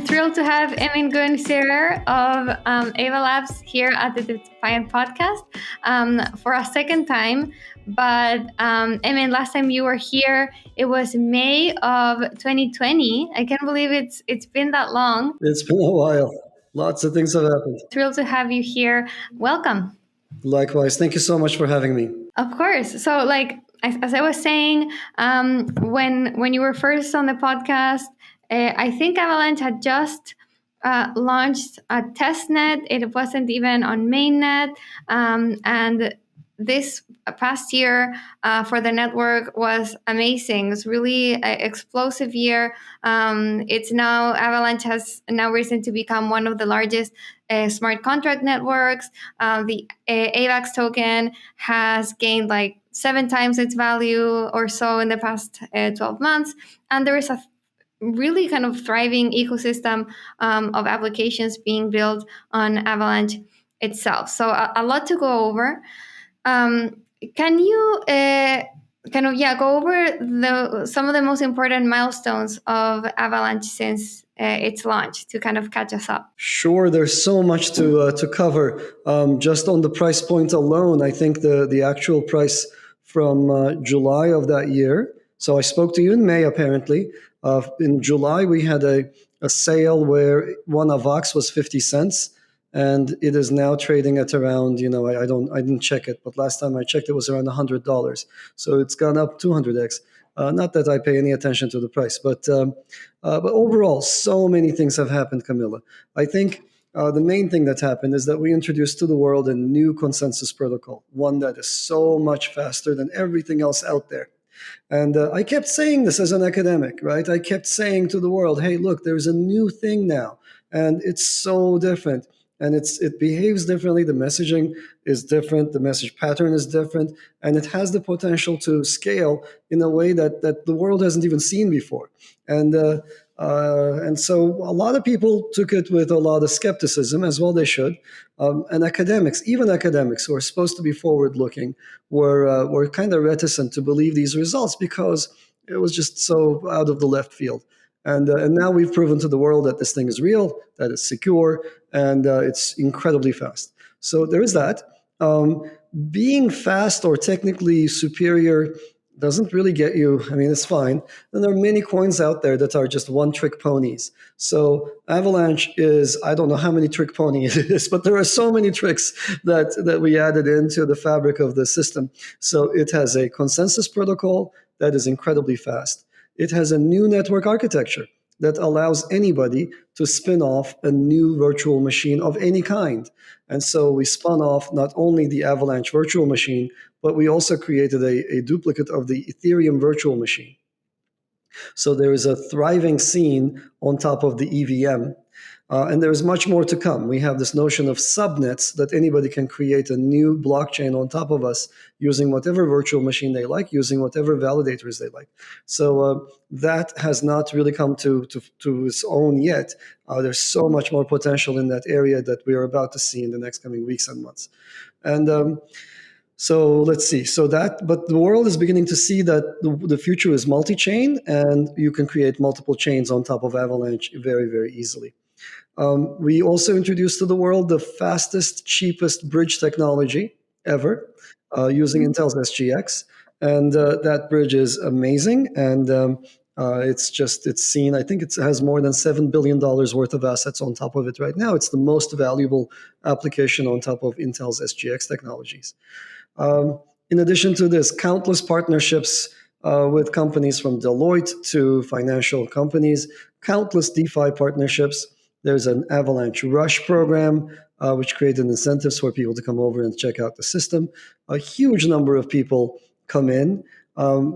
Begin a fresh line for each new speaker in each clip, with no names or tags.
thrilled to have Emin of Ava Labs here at the Defiant Podcast for a second time. But Emin, last time you were here, it was May of 2020. I can't believe it's been that long.
It's been a while. Lots of things have happened.
Thrilled to have you here. Welcome.
Likewise. Thank you so much for having me.
Of course. So, as I was saying, when you were first on the podcast, I think Avalanche had just launched a testnet. It wasn't even on mainnet, and this past year for the network was amazing. It was really an explosive year. Avalanche has now risen to become one of the largest smart contract networks. The AVAX token has gained 7 times its value or so in the past 12 months. And there is a really kind of thriving ecosystem of applications being built on Avalanche itself. So a lot to go over. Can you go over some of the most important milestones of Avalanche since its launch to kind of catch us up?
Sure, there's so much to cover. Just on the price point alone, I think the actual price from July of that year. So I spoke to you in May, apparently. In July, we had a sale where one AVAX was 50 cents. And it is now trading at around, I didn't check it, but last time I checked, it was around $100. So it's gone up 200x. Not that I pay any attention to the price, but overall, so many things have happened, Camilla. I think the main thing that happened is that we introduced to the world a new consensus protocol, one that is so much faster than everything else out there. And I kept saying this as an academic, right? I kept saying to the world, hey, look, there's a new thing now, and it's so different. And it behaves differently. The messaging is different. The message pattern is different. And it has the potential to scale in a way that the world hasn't even seen before. And so a lot of people took it with a lot of skepticism, as well they should. And even academics who are supposed to be forward-looking, were kind of reticent to believe these results because it was just so out of the left field. And now we've proven to the world that this thing is real, that it's secure, and it's incredibly fast. So there is that. Being fast or technically superior doesn't really get you, it's fine. And there are many coins out there that are just one-trick ponies. So Avalanche is, I don't know how many trick pony it is, but there are so many tricks that we added into the fabric of the system. So it has a consensus protocol that is incredibly fast. It has a new network architecture that allows anybody to spin off a new virtual machine of any kind. And so we spun off not only the Avalanche virtual machine, but we also created a duplicate of the Ethereum virtual machine. So there is a thriving scene on top of the EVM. And there is much more to come. We have this notion of subnets that anybody can create a new blockchain on top of us using whatever virtual machine they like, using whatever validators they like. So that has not really come to its own yet. There's so much more potential in that area that we are about to see in the next coming weeks and months. And so let's see. But the world is beginning to see that the future is multi-chain, and you can create multiple chains on top of Avalanche very, very easily. We also introduced to the world the fastest, cheapest bridge technology ever, using Intel's SGX. And that bridge is amazing. And it's seen, I think it has more than $7 billion worth of assets on top of it right now. It's the most valuable application on top of Intel's SGX technologies. In addition to this, countless partnerships with companies from Deloitte to financial companies, countless DeFi partnerships. There's an Avalanche Rush program, which created incentives for people to come over and check out the system. A huge number of people come in.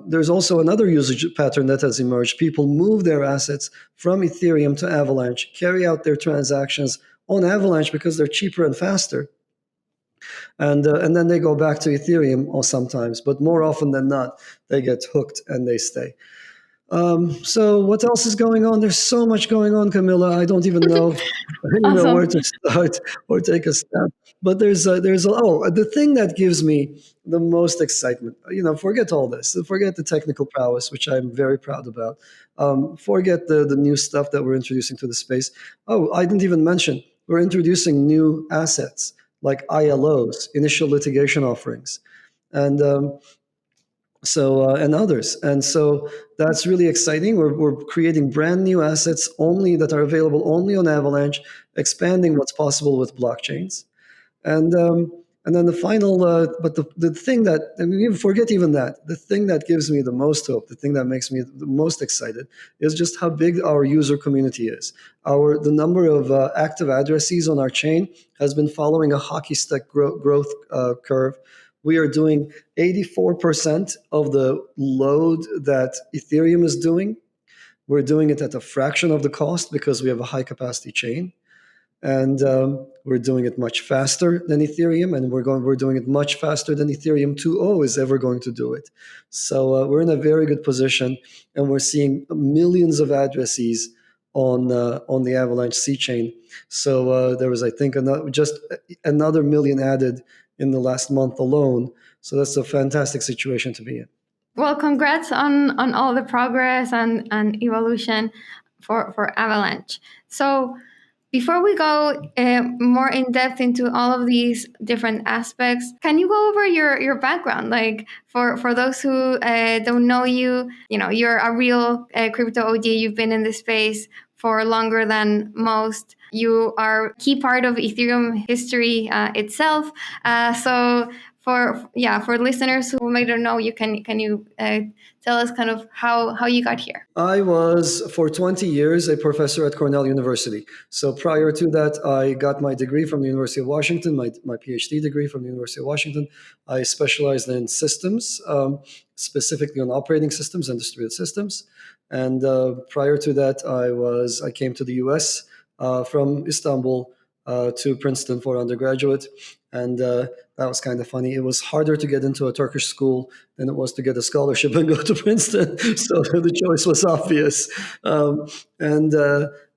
There's also another usage pattern that has emerged. People move their assets from Ethereum to Avalanche, carry out their transactions on Avalanche because they're cheaper and faster. And then they go back to Ethereum or sometimes, but more often than not, they get hooked and they stay. So what else is going on? There's so much going on, Camilla. I don't even know, where
Awesome.
to start or take a step. But the thing that gives me the most excitement. Forget all this. Forget the technical prowess, which I'm very proud about. Forget the new stuff that we're introducing to the space. Oh, I didn't even mention we're introducing new assets like ILOs, initial litigation offerings, and and others. And so that's really exciting. We're creating brand new assets only that are available only on Avalanche, expanding what's possible with blockchains. And and then the final, but the thing that, I mean, even forget even that, the thing that gives me the most hope, the thing that makes me the most excited is just how big our user community is. The number of active addressees on our chain has been following a hockey stick growth curve. We are doing 84% of the load that Ethereum is doing. We're doing it at a fraction of the cost because we have a high capacity chain, and we're doing it much faster than Ethereum, and we're doing it much faster than Ethereum 2.0 is ever going to do it. So we're in a very good position, and we're seeing millions of addressees on the Avalanche Cchain. So there was, I think, just another million added in the last month alone. So that's a fantastic situation to be in.
Well, congrats on all the progress and evolution for Avalanche. So before we go more in depth into all of these different aspects, can you go over your background? Like for those who don't know you, you're a real crypto OG. You've been in this space for longer than most. You are a key part of Ethereum history itself. For listeners who may not know you, can you tell us kind of how you got here?
I was, for 20 years, a professor at Cornell University. So prior to that, I got my degree from the University of Washington, my PhD degree from the University of Washington. I specialized in systems, specifically on operating systems and distributed systems. And prior to that, I came to the US from Istanbul to Princeton for undergraduate. And that was kind of funny. It was harder to get into a Turkish school than it was to get a scholarship and go to Princeton. So the choice was obvious. And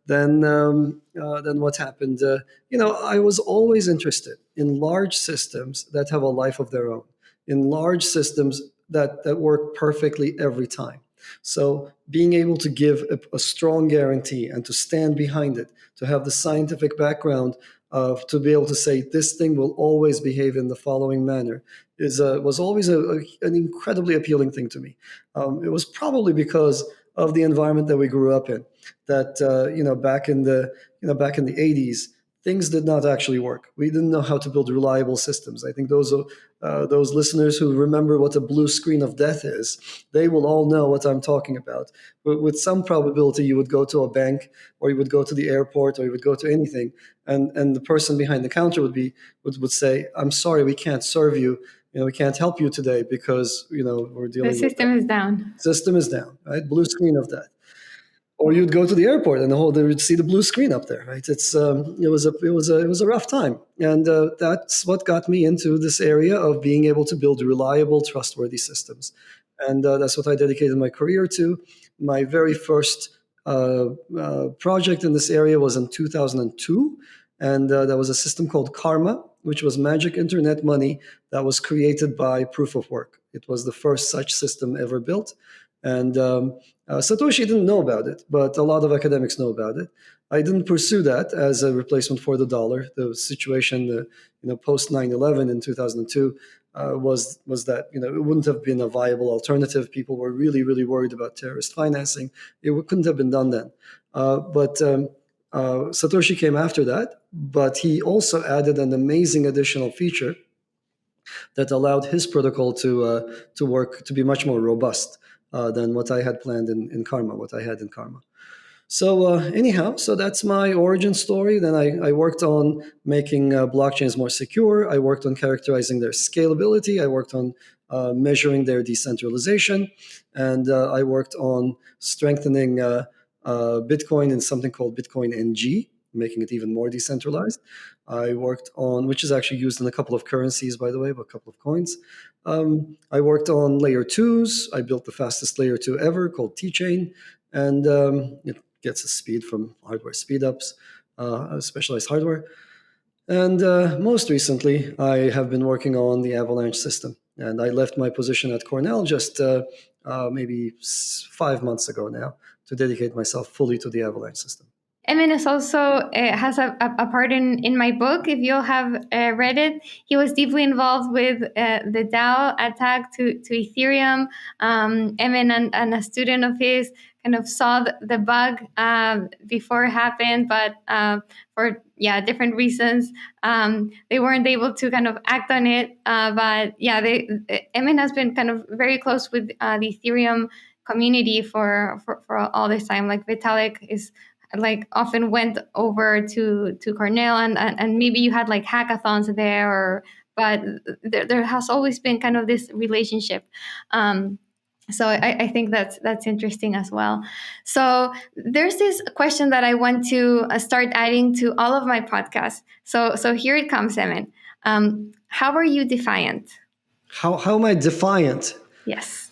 then what happened? I was always interested in large systems that have a life of their own, in large systems that work perfectly every time. So being able to give a strong guarantee and to stand behind it, to have the scientific background to be able to say this thing will always behave in the following manner was always an incredibly appealing thing to me. It was probably because of the environment that we grew up in. That back in the 80s, things did not actually work. We didn't know how to build reliable systems. I think those listeners who remember what a blue screen of death is, they will all know what I'm talking about. But with some probability, you would go to a bank, or you would go to the airport, or you would go to anything, and the person behind the counter would say, "I'm sorry, we can't serve you. We can't help you today because we're
The
dealing with
system is down.
system is down, right? Blue screen of death." Or you'd go to the airport and they would see the blue screen up there, right? It was a rough time, and that's what got me into this area of being able to build reliable, trustworthy systems, and that's what I dedicated my career to. My very first project in this area was in 2002, and that was a system called Karma, which was magic internet money that was created by proof of work. It was the first such system ever built, and Satoshi didn't know about it, but a lot of academics know about it. I didn't pursue that as a replacement for the dollar. The situation, post 9/11 in 2002, was that it wouldn't have been a viable alternative. People were really, really worried about terrorist financing. It couldn't have been done then. But Satoshi came after that, but he also added an amazing additional feature that allowed his protocol to work, to be much more robust than what I had planned in Karma, what I had in Karma. So anyhow, so that's my origin story. Then I worked on making blockchains more secure. I worked on characterizing their scalability. I worked on measuring their decentralization. And I worked on strengthening Bitcoin in something called Bitcoin NG, making it even more decentralized. I worked on, which is actually used in a couple of currencies, by the way, but a couple of coins. I worked on layer twos. I built the fastest layer two ever called T-Chain, and it gets a speed from hardware speedups, specialized hardware. And most recently, I have been working on the Avalanche system. And I left my position at Cornell just maybe 5 months ago now to dedicate myself fully to the Avalanche system.
Emin is also has a part in my book. If you have read it, he was deeply involved with the DAO attack to Ethereum. Emin and a student of his kind of saw the bug before it happened, but for different reasons, they weren't able to kind of act on it. But Emin has been kind of very close with the Ethereum community for all this time. Like Vitalik is like often went over to Cornell and maybe you had like hackathons there, but there has always been kind of this relationship. So I think that's interesting as well. So there's this question that I want to start adding to all of my podcasts. So here it comes, Emin. How are you defiant?
How am I defiant?
Yes.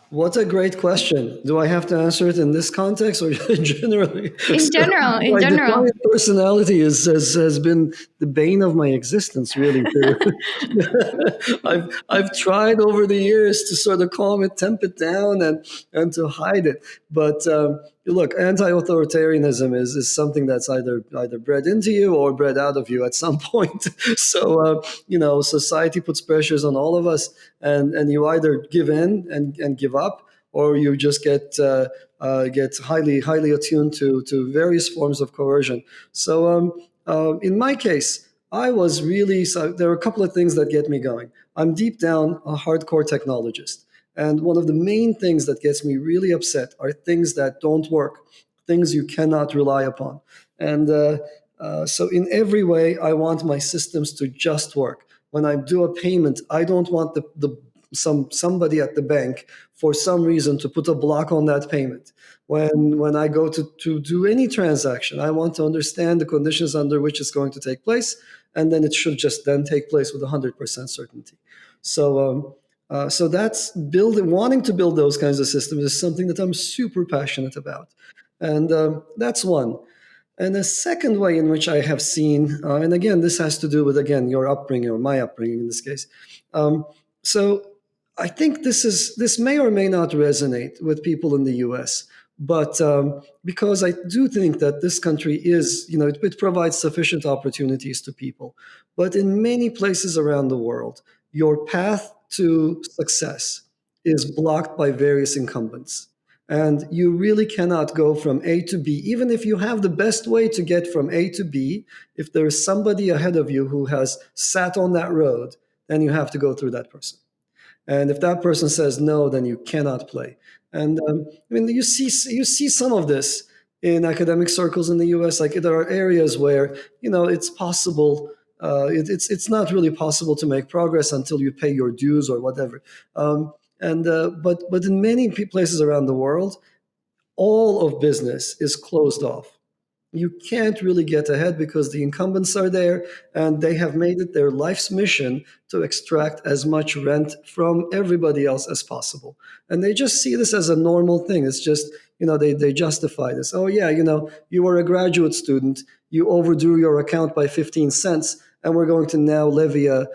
What a great question. Do I have to answer it in this context or generally?
In general.
My personality has been the bane of my existence, really. I've tried over the years to sort of calm it, temp it down, and to hide it. But look, anti-authoritarianism is something that's either bred into you or bred out of you at some point. So society puts pressures on all of us, and you either give in and give up, or you just get highly attuned to various forms of coercion. So in my case, there are a couple of things that get me going. I'm deep down a hardcore technologist. And one of the main things that gets me really upset are things that don't work, things you cannot rely upon. And so in every way, I want my systems to just work. When I do a payment, I don't want somebody at the bank for some reason to put a block on that payment. When I go to do any transaction, I want to understand the conditions under which it's going to take place, and then it should just then take place with 100% certainty. So that's wanting to build those kinds of systems is something that I'm super passionate about. And that's one. And the second way in which I have seen, and again, this has to do with, again, your upbringing or my upbringing in this case. So I think this may or may not resonate with people in the US, but because I do think that this country is, it provides sufficient opportunities to people. But in many places around the world, your path to success is blocked by various incumbents. And you really cannot go from A to B. Even if you have the best way to get from A to B, if there's somebody ahead of you who has sat on that road, then you have to go through that person. And if that person says no, then you cannot play. And you see some of this in academic circles in the US. Like there are areas where it's possible. It's not really possible to make progress until you pay your dues or whatever. But in many places around the world, all of business is closed off. You can't really get ahead because the incumbents are there and they have made it their life's mission to extract as much rent from everybody else as possible. And they just see this as a normal thing. It's just, they justify this. Oh yeah, you were a graduate student, you overdrew your account by 15 cents, and we're going to now levy a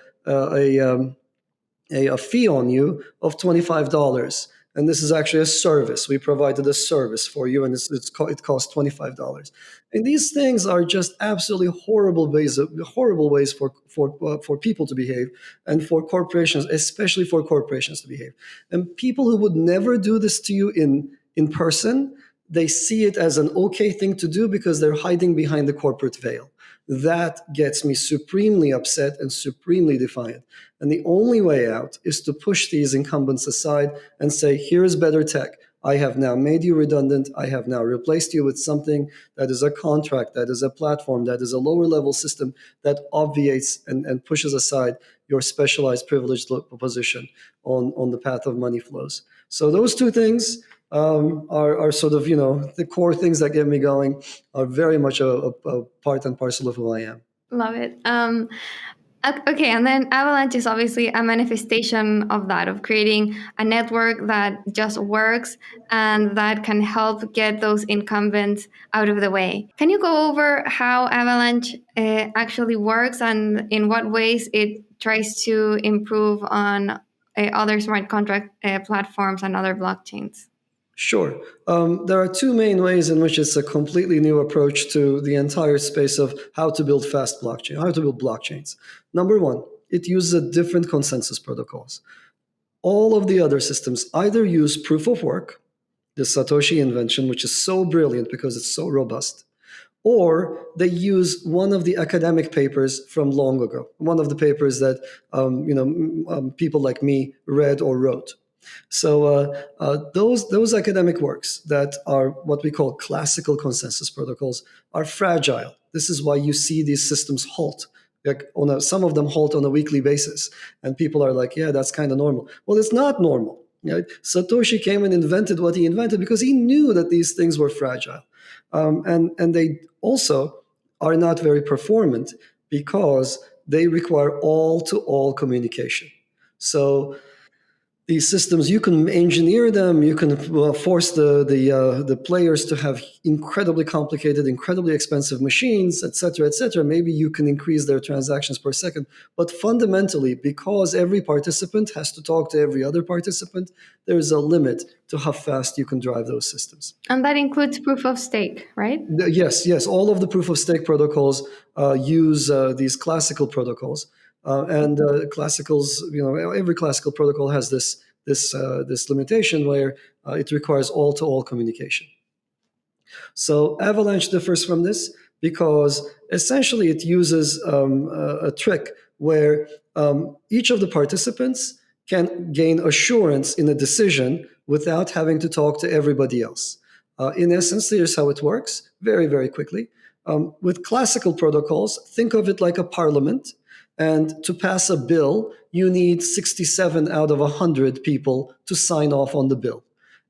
fee on you of $25. And this is actually a service. We provided a service for you, and it costs $25. And these things are just absolutely horrible ways for people to behave, and for corporations, especially for corporations to behave. And people who would never do this to you in person, they see it as an okay thing to do because they're hiding behind the corporate veil. That gets me supremely upset and supremely defiant. And the only way out is to push these incumbents aside and say, here's better tech. I have now made you redundant. I have now replaced you with something that is a contract, that is a platform, that is a lower level system that obviates and pushes aside your specialized privileged position on the path of money flows. So those two things are sort of, the core things that get me going, are very much a part and parcel of who I am.
Love it. Okay, and then Avalanche is obviously a manifestation of that, of creating a network that just works and that can help get those incumbents out of the way. Can you go over how Avalanche actually works and in what ways it tries to improve on other smart contract platforms and other blockchains?
Sure. There are two main ways in which it's a completely new approach to the entire space of how to build fast blockchain, how to build blockchains. Number one, it uses a different consensus protocols. All of the other systems either use proof of work, the Satoshi invention, which is so brilliant because it's so robust, or they use one of the academic papers from long ago, one of the papers that people like me read or wrote. So those academic works that are what we call classical consensus protocols are fragile. This is why you see these systems halt. Like some of them halt on a weekly basis, and people are like, "Yeah, that's kind of normal." Well, it's not normal. Right? Satoshi came and invented what he invented because he knew that these things were fragile, and they also are not very performant because they require all-to-all communication. So these systems, you can engineer them, you can force the players to have incredibly complicated, incredibly expensive machines, et cetera. Maybe you can increase their transactions per second, but fundamentally, because every participant has to talk to every other participant, there is a limit to how fast you can drive those systems.
And that includes proof of stake, right?
Yes. All of the proof of stake protocols use these classical protocols. And classicals, every classical protocol has this limitation where it requires all-to-all communication. So Avalanche differs from this because essentially it uses a trick where each of the participants can gain assurance in a decision without having to talk to everybody else. In essence, here's how it works very, very quickly. With classical protocols, think of it like a parliament. And to pass a bill, you need 67 out of 100 people to sign off on the bill.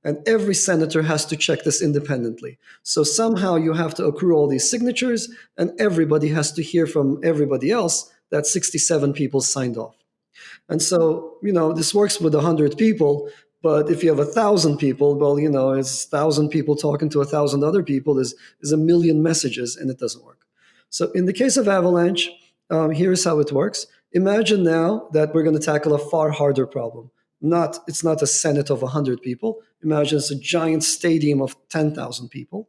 And every senator has to check this independently. So somehow you have to accrue all these signatures, and everybody has to hear from everybody else that 67 people signed off. And so, this works with 100 people, but if you have 1,000 people, well, it's 1,000 people talking to 1,000 other people is a million messages, and it doesn't work. So in the case of Avalanche, here's how it works. Imagine now that we're going to tackle a far harder problem. It's not a Senate of 100 people. Imagine it's a giant stadium of 10,000 people.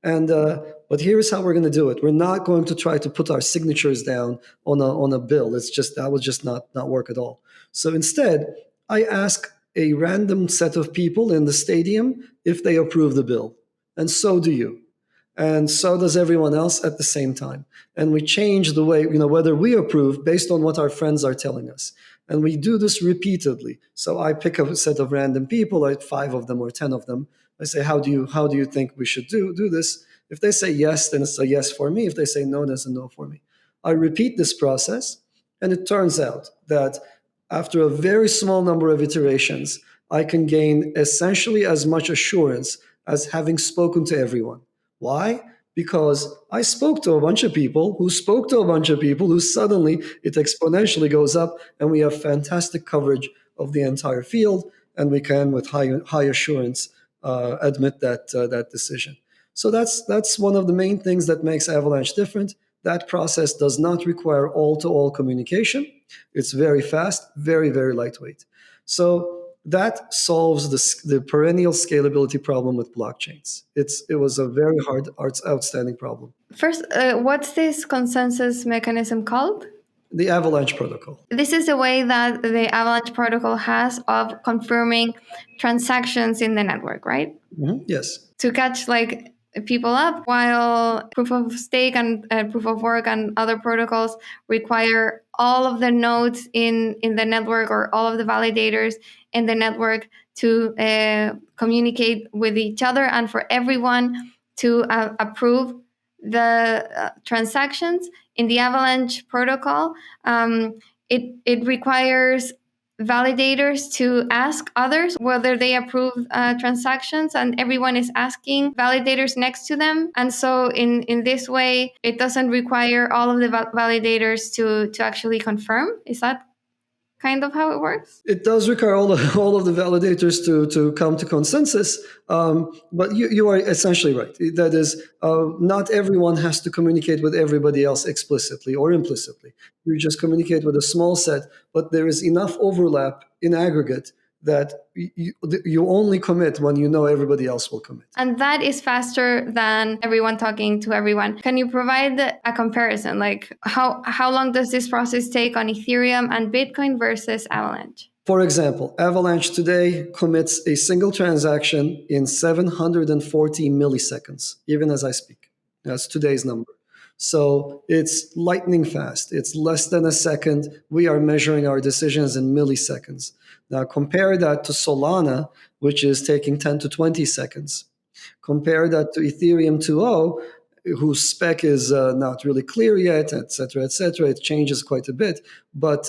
And but here's how we're going to do it. We're not going to try to put our signatures down on a bill. That would just not work at all. So instead, I ask a random set of people in the stadium if they approve the bill, and so do you, and so does everyone else at the same time. And we change the way whether we approve based on what our friends are telling us. And we do this repeatedly. So I pick a set of random people, like 5 of them or 10 of them. I say, how do you think we should do this? If they say yes, then it's a yes for me. If they say no, then it's a no for me. I repeat this process, and it turns out that after a very small number of iterations, I can gain essentially as much assurance as having spoken to everyone. Why? Because I spoke to a bunch of people who spoke to a bunch of people who suddenly it exponentially goes up, and we have fantastic coverage of the entire field, and we can, with high assurance, admit that decision. So that's one of the main things that makes Avalanche different. That process does not require all-to-all communication. It's very fast, very, very lightweight. So that solves the perennial scalability problem with blockchains. It was a very hard, outstanding problem.
First, what's this consensus mechanism called?
The Avalanche protocol.
This is the way that the Avalanche protocol has of confirming transactions in the network, right?
Mm-hmm. Yes.
To catch people up, while proof of stake and proof of work and other protocols require all of the nodes in the network or all of the validators in the network to communicate with each other and for everyone to approve the transactions. In the Avalanche protocol, it requires validators to ask others whether they approve transactions, and everyone is asking validators next to them. And so in this way, it doesn't require all of the validators to actually confirm. Is that kind of how it works?
It does require all of the validators to come to consensus, but you are essentially right. That is, not everyone has to communicate with everybody else explicitly or implicitly. You just communicate with a small set, but there is enough overlap in aggregate that you only commit when you know everybody else will commit.
And that is faster than everyone talking to everyone. Can you provide a comparison? Like how long does this process take on Ethereum and Bitcoin versus Avalanche?
For example, Avalanche today commits a single transaction in 740 milliseconds, even as I speak. That's today's number. So it's lightning fast. It's less than a second. We are measuring our decisions in milliseconds. Now compare that to Solana, which is taking 10 to 20 seconds. Compare that to Ethereum 2.0, whose spec is not really clear yet, et cetera, et cetera. It changes quite a bit. But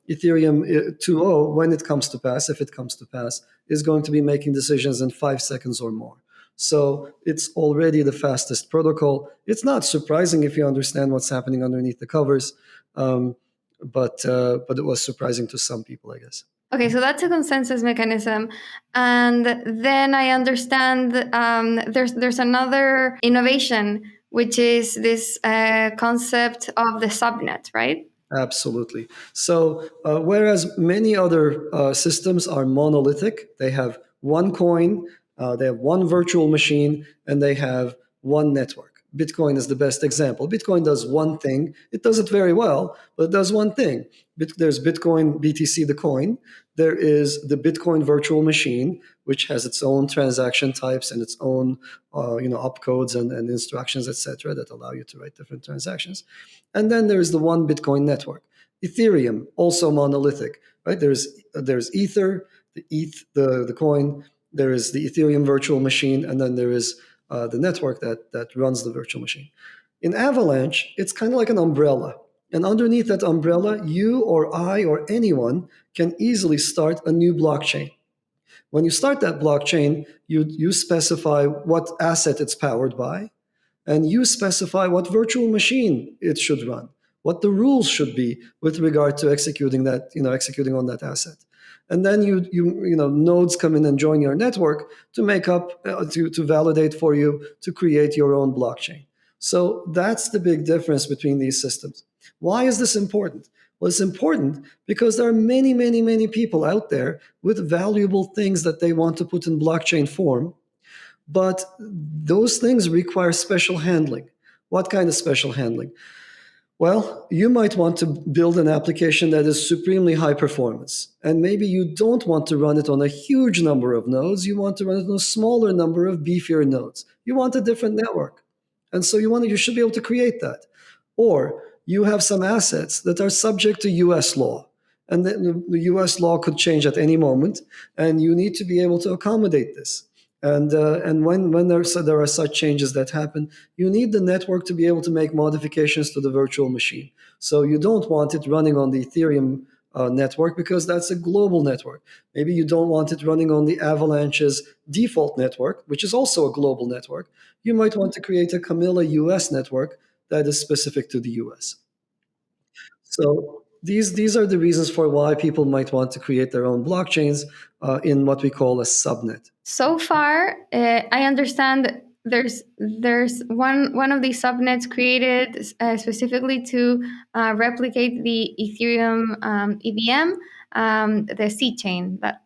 Ethereum 2.0, when it comes to pass, if it comes to pass, is going to be making decisions in 5 seconds or more. So it's already the fastest protocol. It's not surprising if you understand what's happening underneath the covers, but it was surprising to some people, I guess.
Okay, so that's a consensus mechanism, and then I understand there's another innovation, which is this concept of the subnet, right?
Absolutely. So whereas many other systems are monolithic, they have one coin, they have one virtual machine, and they have one network. Bitcoin is the best example. Bitcoin does one thing. It does it very well, but it does one thing. There's Bitcoin BTC, the coin. There is the Bitcoin virtual machine, which has its own transaction types and its own opcodes and instructions, etc., that allow you to write different transactions. And then there's the one Bitcoin network. Ethereum, also monolithic, right? There's Ether, the ETH, the coin. There is the Ethereum virtual machine, and then there is the network that runs the virtual machine. In Avalanche, it's kind of like an umbrella. And underneath that umbrella, you or I or anyone can easily start a new blockchain. When you start that blockchain, you specify what asset it's powered by, and you specify what virtual machine it should run, what the rules should be with regard to executing on that asset. And then nodes come in and join your network to make up, to validate for you, to create your own blockchain. So that's the big difference between these systems. Why is this important? Well, it's important because there are many, many, many people out there with valuable things that they want to put in blockchain form, but those things require special handling. What kind of special handling? Well, you might want to build an application that is supremely high performance, and maybe you don't want to run it on a huge number of nodes. You want to run it on a smaller number of beefier nodes. You want a different network, and so you should be able to create that. Or you have some assets that are subject to U.S. law, and the U.S. law could change at any moment, and you need to be able to accommodate this. And when there are such changes that happen, you need the network to be able to make modifications to the virtual machine. So you don't want it running on the Ethereum network because that's a global network. Maybe you don't want it running on the Avalanche's default network, which is also a global network. You might want to create a Camilla US network that is specific to the US. So these are the reasons for why people might want to create their own blockchains in what we call a subnet.
So far, I understand there's one of these subnets created specifically to replicate the Ethereum EVM, the Cchain that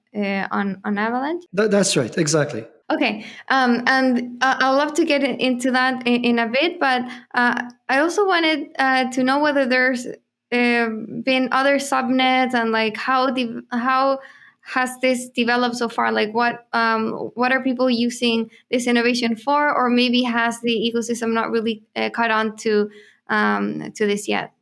on Avalanche.
That's right, exactly.
Okay, and I'd love to get into that in a bit, but I also wanted to know whether there's been other subnets and like how has this developed so far? Like what are people using this innovation for, or maybe has the ecosystem not really caught on to this yet?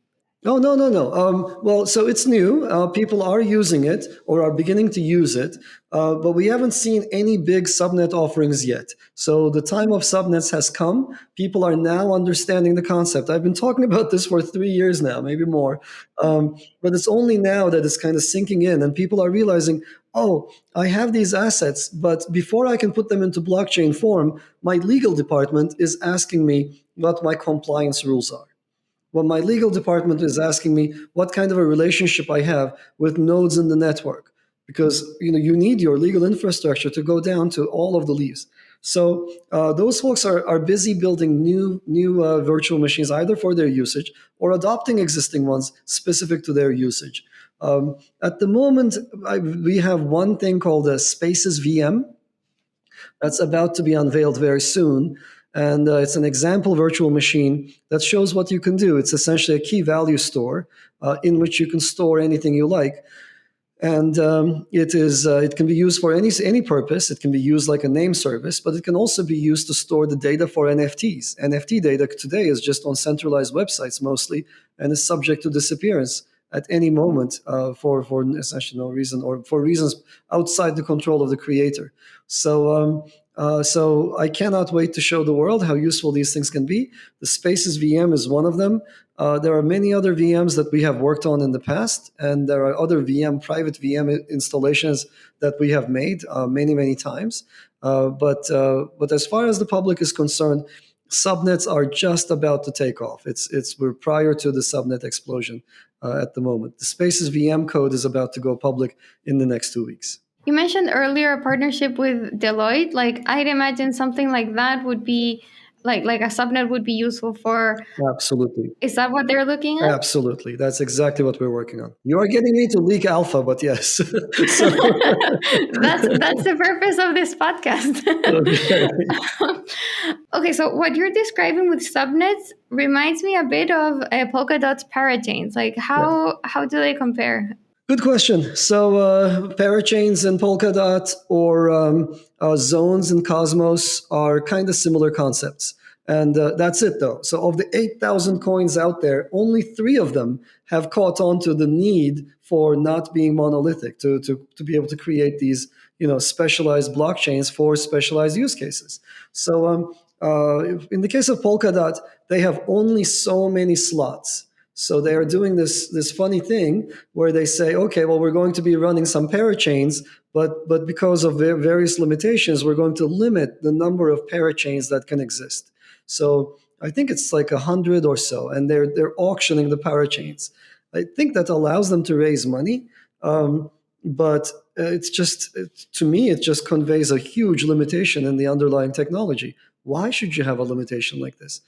Oh, no, no, no. Well, so it's new. People are using it or are beginning to use it, but we haven't seen any big subnet offerings yet. So the time of subnets has come. People are now understanding the concept. I've been talking about this for 3 years now, maybe more. But it's only now that it's kind of sinking in, and people are realizing, oh, I have these assets, but before I can put them into blockchain form, my legal department is asking me what my compliance rules are. Well, my legal department is asking me what kind of a relationship I have with nodes in the network, because you need your legal infrastructure to go down to all of the leaves. So those folks are busy building new virtual machines, either for their usage or adopting existing ones specific to their usage. At the moment, we have one thing called a Spaces VM that's about to be unveiled very soon. And it's an example virtual machine that shows what you can do. It's essentially a key value store in which you can store anything you like. And it can be used for any purpose. It can be used like a name service, but it can also be used to store the data for NFTs. NFT data today is just on centralized websites mostly, and is subject to disappearance at any moment for essentially no reason, or for reasons outside the control of the creator. So I cannot wait to show the world how useful these things can be. The Spaces VM is one of them. There are many other VMs that we have worked on in the past, and there are other private VM installations that we have made many times. But as far as the public is concerned, subnets are just about to take off. We're prior to the subnet explosion at the moment. The Spaces VM code is about to go public in the next 2 weeks.
You mentioned earlier a partnership with Deloitte. Like, I'd imagine something like that would be like a subnet would be useful for.
Absolutely.
Is that what they're looking at?
Absolutely. That's exactly what we're working on. You are getting me to leak alpha, but yes. So,
that's the purpose of this podcast. Okay, so what you're describing with subnets reminds me a bit of Polkadot's parachains. Like, how do they compare?
Good question. So parachains in Polkadot or zones in Cosmos are kind of similar concepts. And that's it, though. So of the 8,000 coins out there, only 3 of them have caught on to the need for not being monolithic, to be able to create these specialized blockchains for specialized use cases. So in the case of Polkadot, they have only so many slots. So they are doing this funny thing where they say, okay, well, we're going to be running some parachains, but because of various limitations, we're going to limit the number of parachains that can exist. So I think it's like 100 or so, and they're auctioning the parachains. I think that allows them to raise money, but to me, it just conveys a huge limitation in the underlying technology. Why should you have a limitation like this?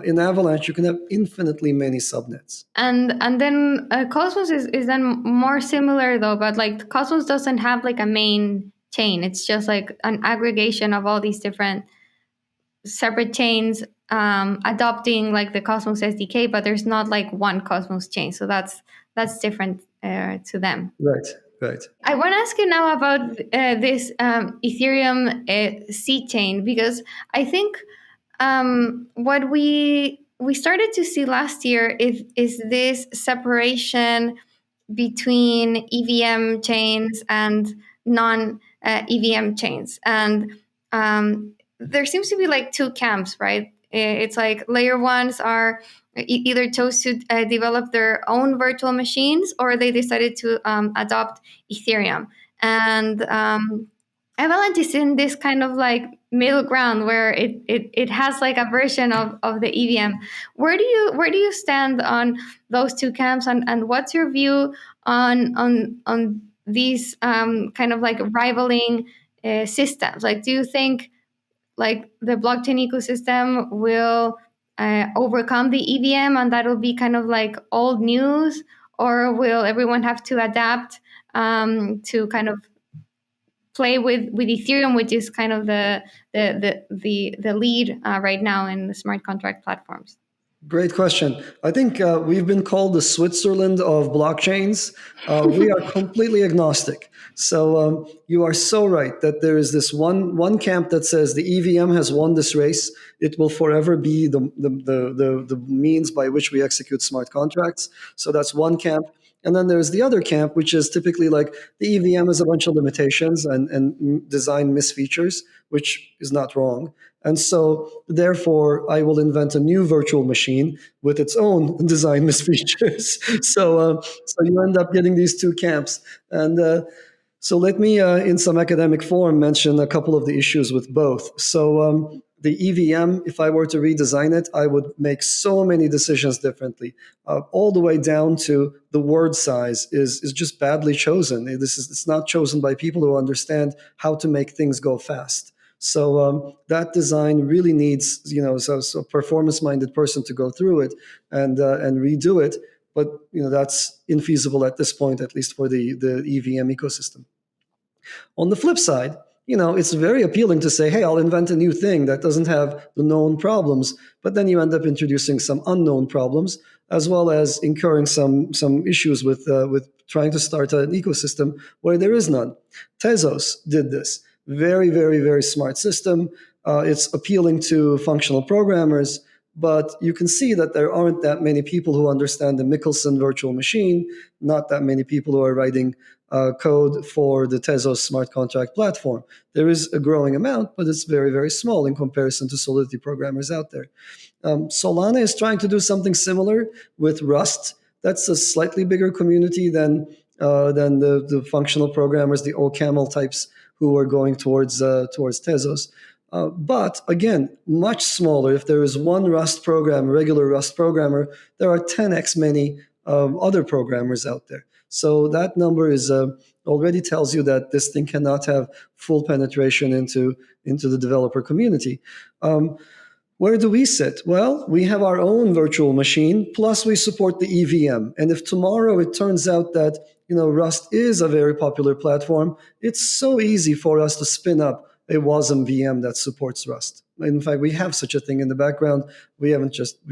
In Avalanche, you can have infinitely many subnets.
And then Cosmos is then more similar though, but like Cosmos doesn't have like a main chain. It's just like an aggregation of all these different separate chains adopting like the Cosmos SDK, but there's not like one Cosmos chain. So that's different to them.
Right.
I want to ask you now about this Ethereum Cchain, because I think what we started to see last year is this separation between EVM chains and non-EVM chains, and there seems to be like 2 camps, right? It's like layer ones are either chose to develop their own virtual machines, or they decided to adopt Ethereum. And Avalanche is in this kind of like middle ground where it has like a version of the EVM. Where do you stand on those 2 camps, and what's your view on these kind of like rivaling systems? Like, do you think like the blockchain ecosystem will overcome the EVM and that'll be kind of like old news, or will everyone have to adapt to kind of play with Ethereum, which is kind of the lead right now in the smart contract platforms?
Great question. I think we've been called the Switzerland of blockchains. We are completely agnostic. So you are so right that there is this one camp that says the EVM has won this race. It will forever be the means by which we execute smart contracts. So that's one camp. And then there's the other camp, which is typically like the EVM has a bunch of limitations and design misfeatures, which is not wrong. And so, therefore, I will invent a new virtual machine with its own design misfeatures. So you end up getting these two camps. And so let me, in some academic form, mention a couple of the issues with both. So the EVM, if I were to redesign it, I would make so many decisions differently, all the way down to the word size is just badly chosen. It's not chosen by people who understand how to make things go fast. So that design really needs, so a performance-minded person to go through it and redo it. But that's infeasible at this point, at least for the EVM ecosystem. On the flip side, it's very appealing to say, hey, I'll invent a new thing that doesn't have the known problems, but then you end up introducing some unknown problems, as well as incurring some issues with trying to start an ecosystem where there is none. Tezos did this. Very, very, very smart system. It's appealing to functional programmers, but you can see that there aren't that many people who understand the Michelson virtual machine, not that many people who are writing code for the Tezos smart contract platform. There is a growing amount, but it's very, very small in comparison to Solidity programmers out there. Solana is trying to do something similar with Rust. That's a slightly bigger community than the functional programmers, the OCaml types who are going towards Tezos. But again, much smaller. If there is one Rust programmer, regular Rust programmer, there are 10x many other programmers out there. So that number is already tells you that this thing cannot have full penetration into the developer community. Where do we sit? Well, we have our own virtual machine, plus we support the EVM. And if tomorrow it turns out that Rust is a very popular platform, it's so easy for us to spin up a WASM VM that supports Rust. In fact, we have such a thing in the background. We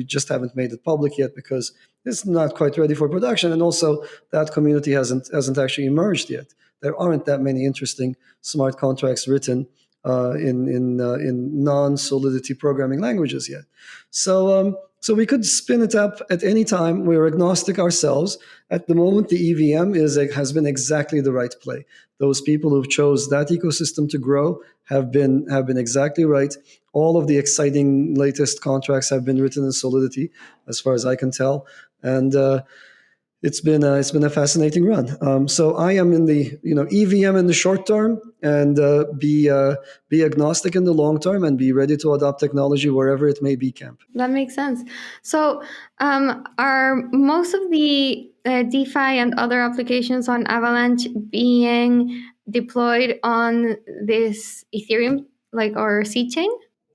just haven't made it public yet because it's not quite ready for production, and also that community hasn't actually emerged yet. There aren't that many interesting smart contracts written in non-Solidity programming languages yet. So we could spin it up at any time. We're agnostic ourselves. At the moment, the EVM has been exactly the right play. Those people who've chose that ecosystem to grow have been exactly right. All of the exciting latest contracts have been written in Solidity, as far as I can tell, and it's been a fascinating run. So I am in the EVM in the short term, and be agnostic in the long term, and be ready to adopt technology wherever it may be. Camp.
That makes sense. So are most of the DeFi and other applications on Avalanche being deployed on this Ethereum or Cchain?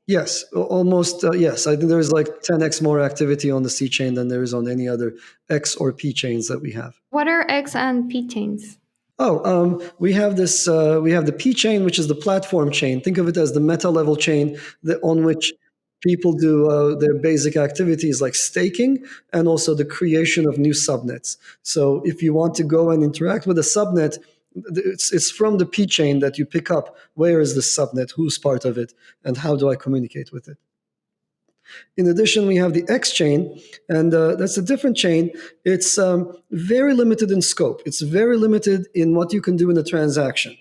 Yes, almost. Yes, I think there's like 10x more activity on the Cchain than there is on any other X or P chains that we have.
What are X and P chains?
Oh, we have this. We have the P chain, which is the platform chain. Think of it as the meta level chain on which people do their basic activities like staking and also the creation of new subnets. So if you want to go and interact with a subnet, it's from the P chain that you pick up where is the subnet, who's part of it, and how do I communicate with it. In addition, we have the X chain, and that's a different chain. It's very limited in scope. It's very limited in what you can do in a transaction.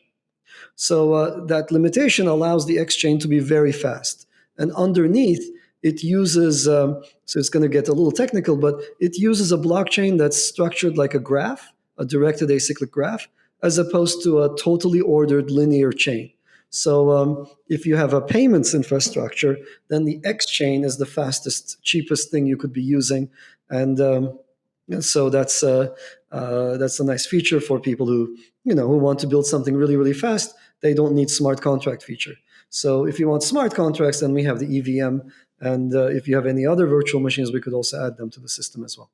So that limitation allows the X chain to be very fast. And underneath, it uses, so it's going to get a little technical, but it uses a blockchain that's structured like a graph, a directed acyclic graph, as opposed to a totally ordered linear chain. So if you have a payments infrastructure, then the X chain is the fastest, cheapest thing you could be using. And so that's a nice feature for people who want to build something really, really fast. They don't need smart contract feature. So if you want smart contracts, then we have the EVM. And if you have any other virtual machines, we could also add them to the system as well.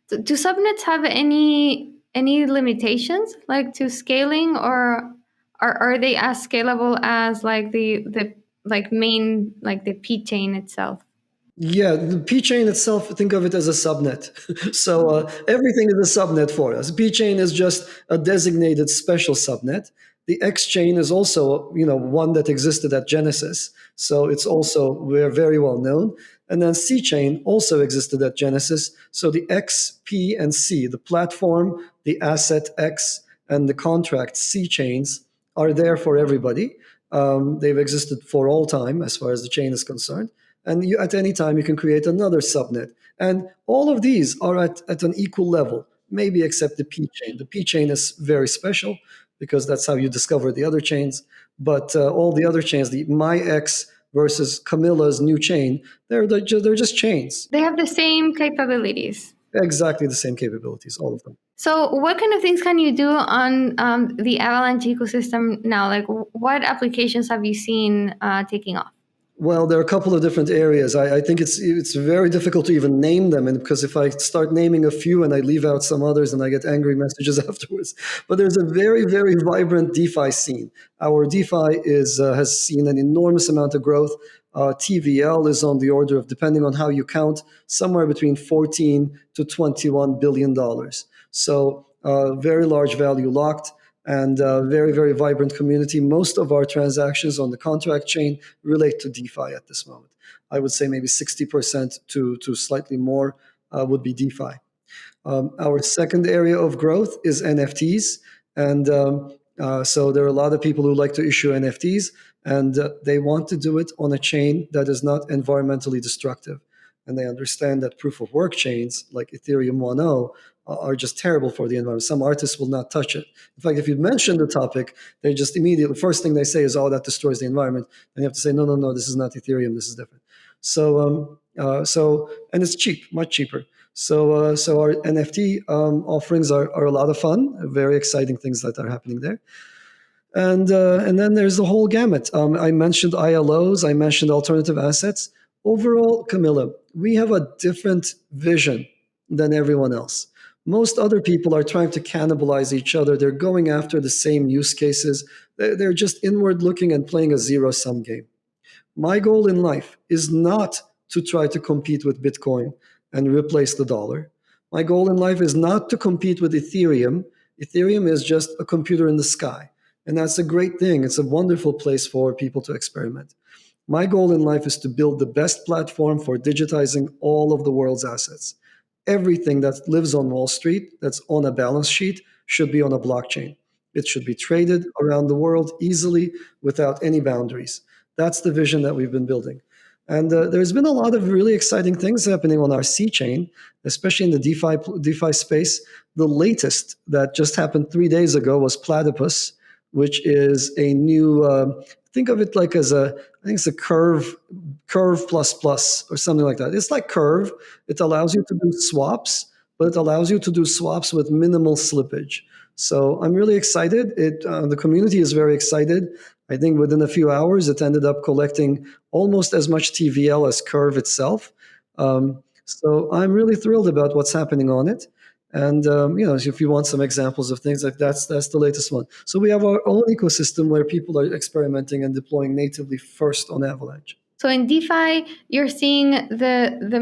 Do subnets have any limitations to scaling, or are they as scalable as the main the P chain itself?
Yeah, the P chain itself, think of it as a subnet. So everything is a subnet for us. P chain is just a designated special subnet. The X chain is also, one that existed at Genesis. So it's also, we're very well known. And then C chain also existed at Genesis. So the X, P, and C, the platform, the asset X, and the contract C chains are there for everybody. They've existed for all time as far as the chain is concerned. And at any time, you can create another subnet. And all of these are at an equal level, maybe except the P chain. The P chain is very special because that's how you discover the other chains. But all the other chains, the MyX versus Camilla's new chain, they're just chains.
They have the same capabilities.
Exactly the same capabilities, all of them.
So, what kind of things can you do on the Avalanche ecosystem now? Like, what applications have you seen taking off?
Well, there are a couple of different areas. I think it's very difficult to even name them, and because if I start naming a few and I leave out some others, and I get angry messages afterwards. But there's a very, very vibrant DeFi scene. Our DeFi has seen an enormous amount of growth. TVL is on the order of, depending on how you count, somewhere between 14 to 21 billion dollars. So very large value locked, and very, very vibrant community. Most of our transactions on the contract chain relate to DeFi at this moment. I would say maybe 60% to slightly more would be DeFi. Our second area of growth is NFTs. And so there are a lot of people who like to issue NFTs, and they want to do it on a chain that is not environmentally destructive. And they understand that proof of work chains like Ethereum 1.0 are just terrible for the environment. Some artists will not touch it. In fact, if you mention the topic, they just immediately, first thing they say is, oh, that destroys the environment. And you have to say, no, this is not Ethereum, this is different. And it's cheap, much cheaper. So our NFT offerings are a lot of fun, very exciting things that are happening there. And then there's the whole gamut. I mentioned ILOs, I mentioned alternative assets. Overall, Camilla, we have a different vision than everyone else. Most other people are trying to cannibalize each other. They're going after the same use cases. They're just inward looking and playing a zero-sum game. My goal in life is not to try to compete with Bitcoin and replace the dollar. My goal in life is not to compete with Ethereum. Ethereum is just a computer in the sky. And that's a great thing. It's a wonderful place for people to experiment. My goal in life is to build the best platform for digitizing all of the world's assets. Everything that lives on Wall Street, that's on a balance sheet, should be on a blockchain. It should be traded around the world easily without any boundaries. That's the vision that we've been building. And there's been a lot of really exciting things happening on our C chain, especially in the DeFi space. The latest that just happened 3 days ago was Platypus, which is a new, think of it like as I think it's a Curve plus plus or something like that. It's like Curve. It allows you to do swaps, but it allows you to do swaps with minimal slippage. So I'm really excited. The community is very excited. I think within a few hours, it ended up collecting almost as much TVL as Curve itself. So I'm really thrilled about what's happening on it. And if you want some examples of things like that's the latest one. So we have our own ecosystem where people are experimenting and deploying natively first on Avalanche.
So in DeFi, you're seeing the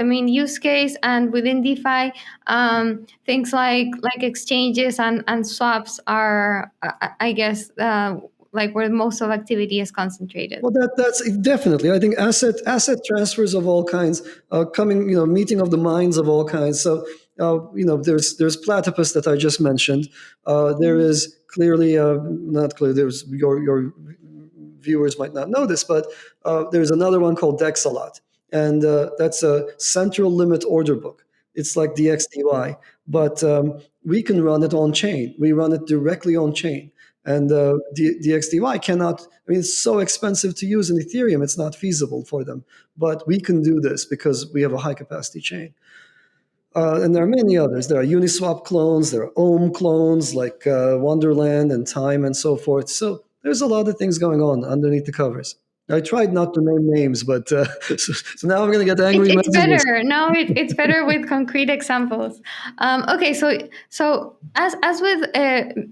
main use case, and within DeFi, things like exchanges and swaps are, I guess, like where most of activity is concentrated.
Well, that's definitely. I think asset transfers of all kinds, meeting of the minds of all kinds. So there's Platypus that I just mentioned. There is clearly not clear. There's your viewers might not know this, but there's another one called Dexalot, and that's a central limit order book. It's like DXDY, but we can run it on chain. We run it directly on chain. And DXDY cannot, it's so expensive to use in Ethereum, it's not feasible for them. But we can do this because we have a high capacity chain. And there are many others. There are Uniswap clones, there are Ohm clones like Wonderland and Time and so forth. So there's a lot of things going on underneath the covers. I tried not to name names, but so now I'm going to get angry
It's
messages.
better. No, it's better with concrete examples. Okay, so as with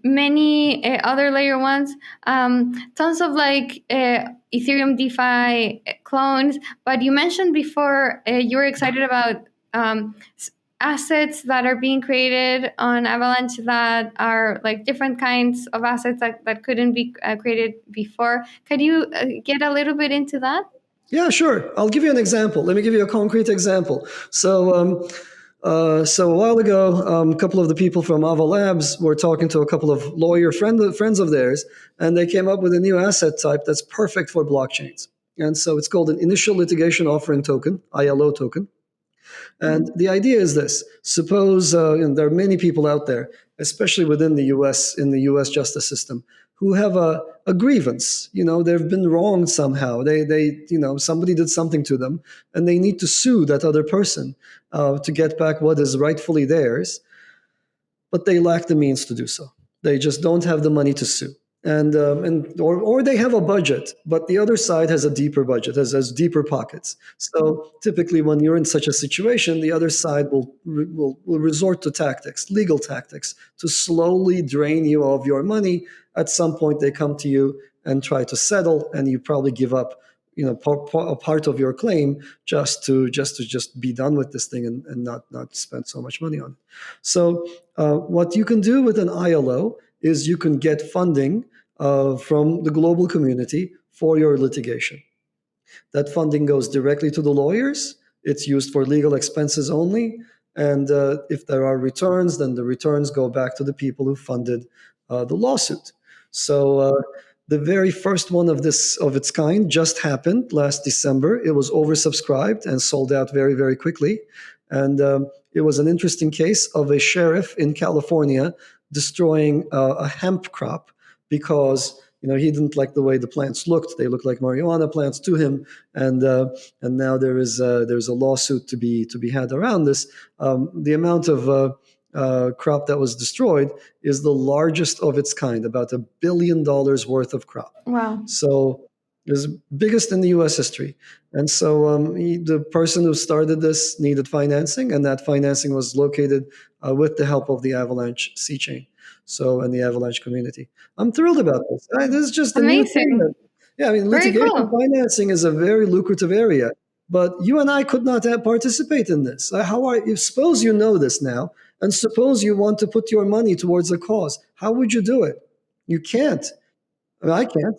many other layer ones, tons of like Ethereum DeFi clones. But you mentioned before you're excited about assets that are being created on Avalanche that are like different kinds of assets that couldn't be created before. Could you get a little bit into that?
Yeah, sure. I'll give you an example. Let me give you a concrete example. So a while ago, a couple of the people from Ava Labs were talking to a couple of friends of theirs, and they came up with a new asset type that's perfect for blockchains. And so it's called an initial litigation offering token, ILO token. And the idea is this: suppose there are many people out there, especially within the U.S. in the U.S. justice system, who have a grievance. They've been wronged somehow. Somebody did something to them, and they need to sue that other person to get back what is rightfully theirs, but they lack the means to do so. They just don't have the money to sue. Or they have a budget, but the other side has a deeper budget, has deeper pockets. So typically, when you're in such a situation, the other side will resort to tactics, legal tactics, to slowly drain you of your money. At some point, they come to you and try to settle, and you probably give up, a part of your claim just to be done with this thing and not spend so much money on it. So what you can do with an ILO is you can get funding from the global community for your litigation. That funding goes directly to the lawyers. It's used for legal expenses only. And if there are returns, then the returns go back to the people who funded the lawsuit. So the very first one of its kind just happened last December. It was oversubscribed and sold out very, very quickly. And it was an interesting case of a sheriff in California destroying a hemp crop because he didn't like the way the plants looked. They looked like marijuana plants to him, and now there's a lawsuit to be had around this. The amount of crop that was destroyed is the largest of its kind, about $1 billion worth of crop.
Wow!
So it was biggest in the U.S. history. And so the person who started this needed financing, and that financing was located with the help of the Avalanche Cchain, and the Avalanche community. I'm thrilled about this. This is just a new thing. Yeah, I mean, litigation financing is a very lucrative area, but you and I could not participate in this. Suppose you know this now, and suppose you want to put your money towards a cause. How would you do it? You can't. I can't.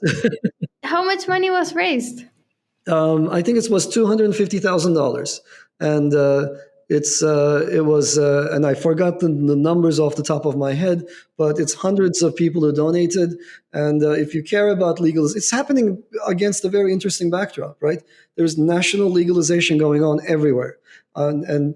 How much money was raised?
I think it was $250,000, and it was, and I forgot the numbers off the top of my head, but it's hundreds of people who donated. And if you care about legalization, it's happening against a very interesting backdrop, right? There's national legalization going on everywhere, and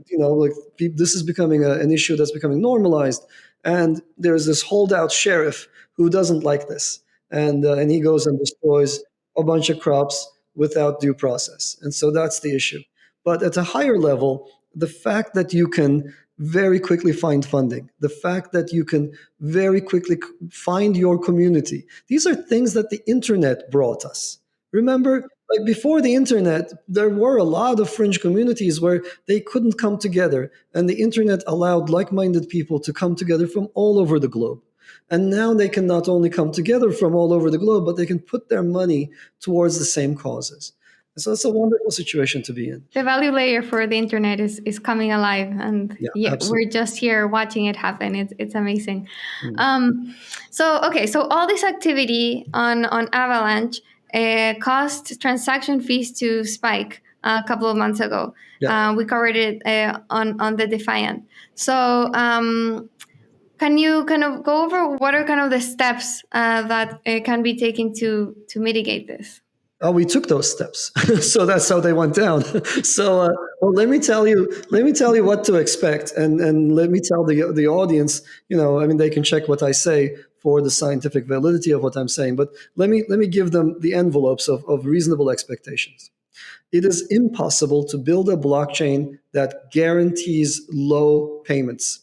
this is becoming an issue that's becoming normalized. And there's this holdout sheriff who doesn't like this, and he goes and destroys a bunch of crops without due process. And so that's the issue. But at a higher level, the fact that you can very quickly find funding, the fact that you can very quickly find your community, these are things that the internet brought us. Remember, like before the internet, there were a lot of fringe communities where they couldn't come together, and the internet allowed like-minded people to come together from all over the globe. And now they can not only come together from all over the globe, but they can put their money towards the same causes. So it's a wonderful situation to be in.
The value layer for the internet is coming alive, and we're just here watching it happen. It's amazing. So all this activity on Avalanche caused transaction fees to spike a couple of months ago.
Yeah.
We covered it on the Defiant. So can you kind of go over what are kind of the steps that can be taken to mitigate this?
Oh, we took those steps, so that's how they went down. So, let me tell you what to expect, and let me tell the audience. They can check what I say for the scientific validity of what I'm saying. But let me give them the envelopes of reasonable expectations. It is impossible to build a blockchain that guarantees low payments.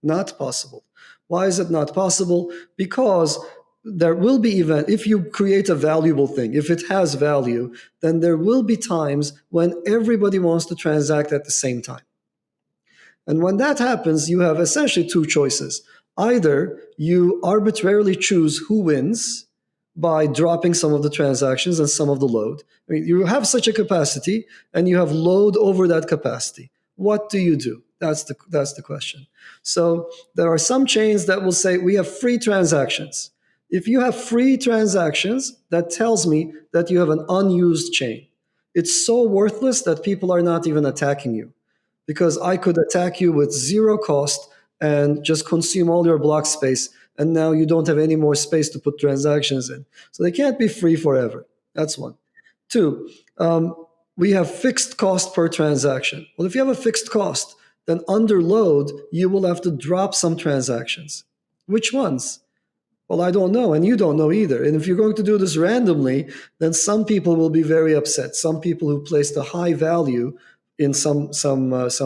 Not possible. Why is it not possible? Because there will be event if you create a valuable thing, if it has value, then there will be times when everybody wants to transact at the same time. And when that happens, you have essentially two choices. Either you arbitrarily choose who wins by dropping some of the transactions and some of the load. I mean, you have such a capacity and you have load over that capacity. What do you do? That's the question. So there are some chains that will say we have free transactions. If you have free transactions, that tells me that you have an unused chain. It's so worthless that people are not even attacking you, because I could attack you with zero cost and just consume all your block space, and now you don't have any more space to put transactions in. So they can't be free forever. That's one. Two, we have fixed cost per transaction. Well, if you have a fixed cost, then under load, you will have to drop some transactions. Which ones? Well, I don't know, and you don't know either. And if you're going to do this randomly, then some people will be very upset. Some people who placed a high value in some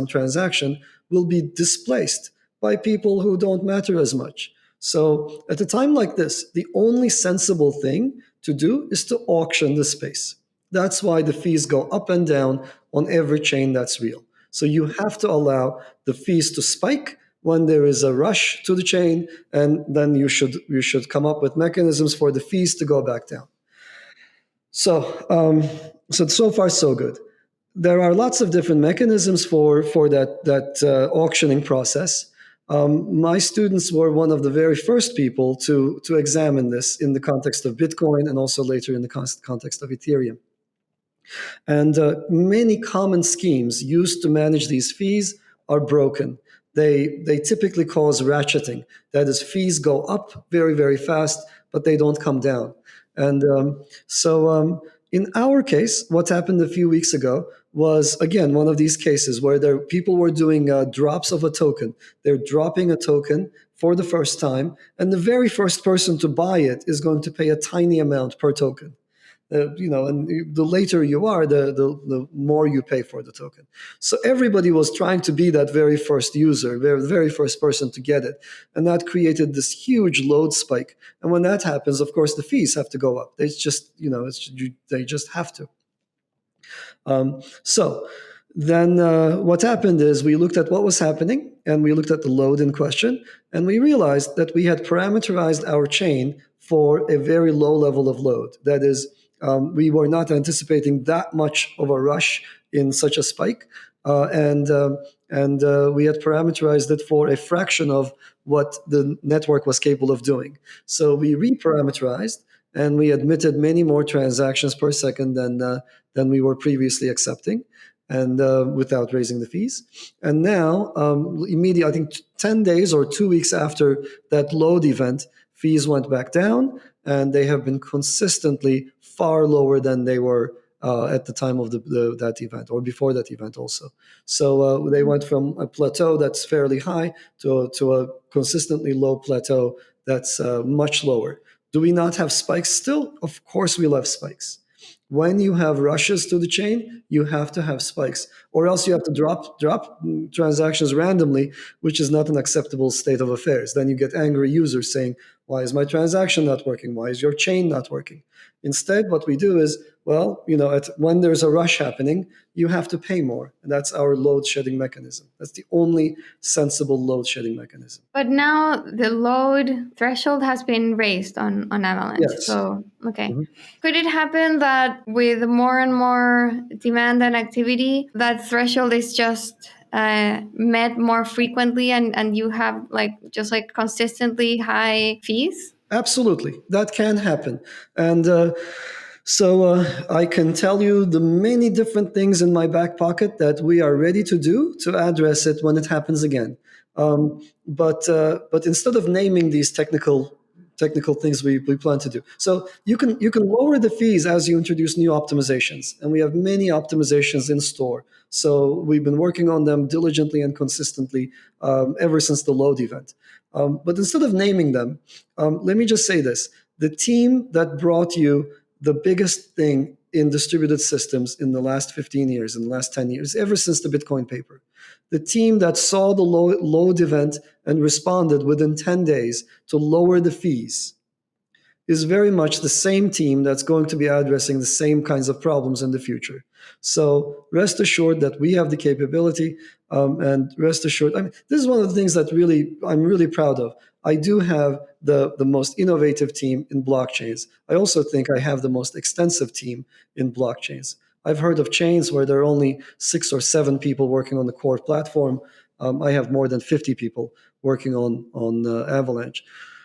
transaction will be displaced by people who don't matter as much. So at a time like this, the only sensible thing to do is to auction the space. That's why the fees go up and down on every chain that's real. So you have to allow the fees to spike when there is a rush to the chain, and then you should come up with mechanisms for the fees to go back down. So so far so good. There are lots of different mechanisms for that auctioning process. My students were one of the very first people to examine this in the context of Bitcoin and also later in the context of Ethereum. And many common schemes used to manage these fees are broken. They typically cause ratcheting. That is, fees go up very, very fast, but they don't come down. And so in our case, what happened a few weeks ago was, again, one of these cases where people were doing drops of a token. They're dropping a token for the first time, and the very first person to buy it is going to pay a tiny amount per token. And the later you are, the more you pay for the token. So everybody was trying to be that very first user, the very first person to get it. And that created this huge load spike. And when that happens, of course, the fees have to go up. They just, they just have to. So then what happened is we looked at what was happening, and we looked at the load in question, and we realized that we had parameterized our chain for a very low level of load. That is, we were not anticipating that much of a rush in such a spike, and we had parameterized it for a fraction of what the network was capable of doing. So we reparameterized, and we admitted many more transactions per second than we were previously accepting, and without raising the fees. And now, immediately, I think 10 days or 2 weeks after that load event, fees went back down, and they have been consistently far lower than they were at the time of that event, or before that event also. So they went from a plateau that's fairly high to a consistently low plateau that's much lower. Do we not have spikes still? Of course we'll have spikes. When you have rushes to the chain, you have to have spikes, or else you have to drop transactions randomly, which is not an acceptable state of affairs. Then you get angry users saying, why is my transaction not working? Why is your chain not working? Instead, what we do is, when there's a rush happening, you have to pay more. And that's our load shedding mechanism. That's the only sensible load shedding mechanism.
But now the load threshold has been raised on Avalanche.
Yes.
So, okay.
Mm-hmm.
Could it happen that with more and more demand and activity, that threshold is just met more frequently and you have just consistently high fees?
Absolutely. That can happen. And so I can tell you the many different things in my back pocket that we are ready to do to address it when it happens again. But instead of naming these technical things we plan to do, so you can lower the fees as you introduce new optimizations, and we have many optimizations in store. So we've been working on them diligently and consistently ever since the load event. But instead of naming them, let me just say this: the team that brought you the biggest thing in distributed systems in the last 15 years, in the last 10 years, ever since the Bitcoin paper. The team that saw the load event and responded within 10 days to lower the fees is very much the same team that's going to be addressing the same kinds of problems in the future. So rest assured that we have the capability, and rest assured, I mean, this is one of the things that I'm really proud of. I do have the most innovative team in blockchains. I also think I have the most extensive team in blockchains. I've heard of chains where there are only 6 or 7 people working on the core platform. I have more than 50 people working on Avalanche.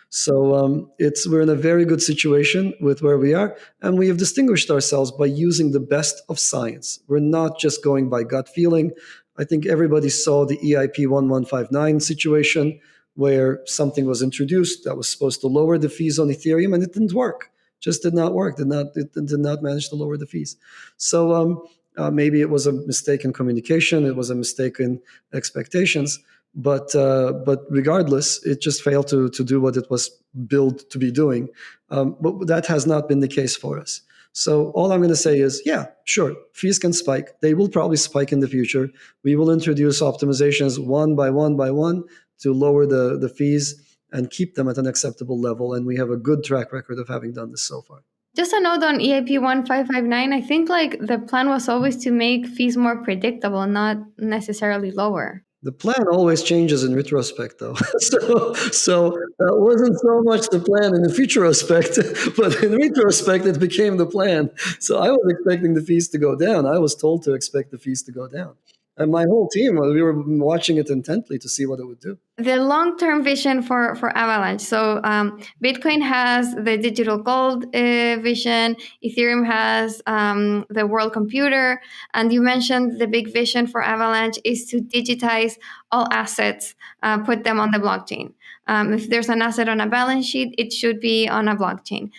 So we're in a very good situation with where we are, and we have distinguished ourselves by using the best of science. We're not just going by gut feeling. I think everybody saw the EIP 1159 situation where something was introduced that was supposed to lower the fees on Ethereum, and it didn't work. Just did not work. It did not manage to lower the fees. So maybe it was a mistake in communication. It was a mistake in expectations. But regardless, it just failed to do what it was built to be doing. But that has not been the case for us. So all I'm going to say is, yeah, sure, fees can spike. They will probably spike in the future. We will introduce optimizations one by one to lower the fees and keep them at an acceptable level. And we have a good track record of having done this so far.
Just a note on EIP 1559, I think like the plan was always to make fees more predictable, not necessarily lower.
The plan always changes in retrospect, though. so that wasn't so much the plan in the futurospect, but in retrospect, it became the plan. So I was expecting the fees to go down. I was told to expect the fees to go down. And my whole team, we were watching it intently to see what it would do.
The long-term vision for Avalanche. So Bitcoin has the digital gold vision. Ethereum has the world computer. And you mentioned the big vision for Avalanche is to digitize all assets, put them on the blockchain. If there's an asset on a balance sheet, it should be on a blockchain.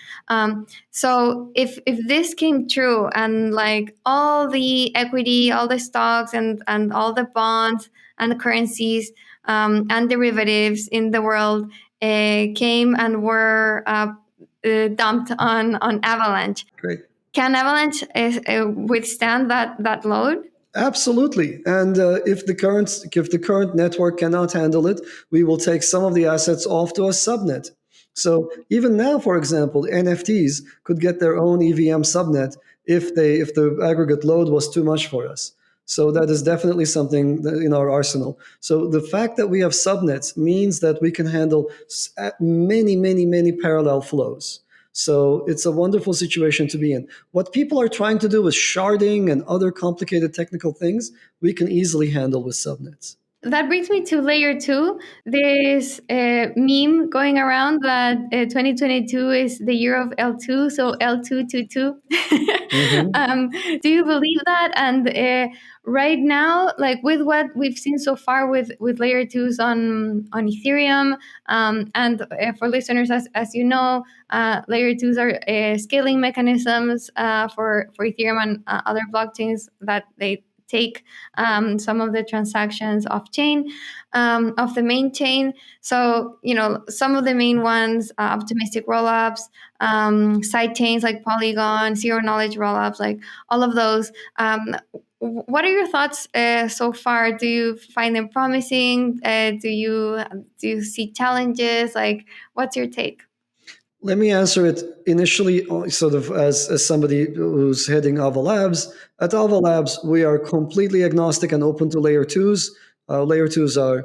So if this came true and like all the equity, all the stocks and all the bonds and the currencies and derivatives in the world came and were dumped on Avalanche.
Great.
Can Avalanche withstand that load?
Absolutely. And if the current network cannot handle it, we will take some of the assets off to a subnet. So even now, for example, NFTs could get their own EVM subnet if the aggregate load was too much for us. So that is definitely something in our arsenal. So the fact that we have subnets means that we can handle many parallel flows. So it's a wonderful situation to be in. What people are trying to do with sharding and other complicated technical things, we can easily handle with subnets.
That brings me to layer 2. This meme going around that 2022 is the year of L2, so L222. Mm-hmm. Do you believe that? And right now, like with what we've seen so far with layer 2s on Ethereum, and for listeners, as you know, layer 2s are scaling mechanisms for Ethereum and other blockchains that they take some of the transactions off chain, of the main chain. So, some of the main ones, optimistic rollups, side chains like Polygon, zero knowledge rollups, like all of those. What are your thoughts so far? Do you find them promising? Do you see challenges? Like, what's your take?
Let me answer it initially, sort of as somebody who's heading Ava Labs. At Ava Labs, we are completely agnostic and open to layer 2s. Layer 2s are,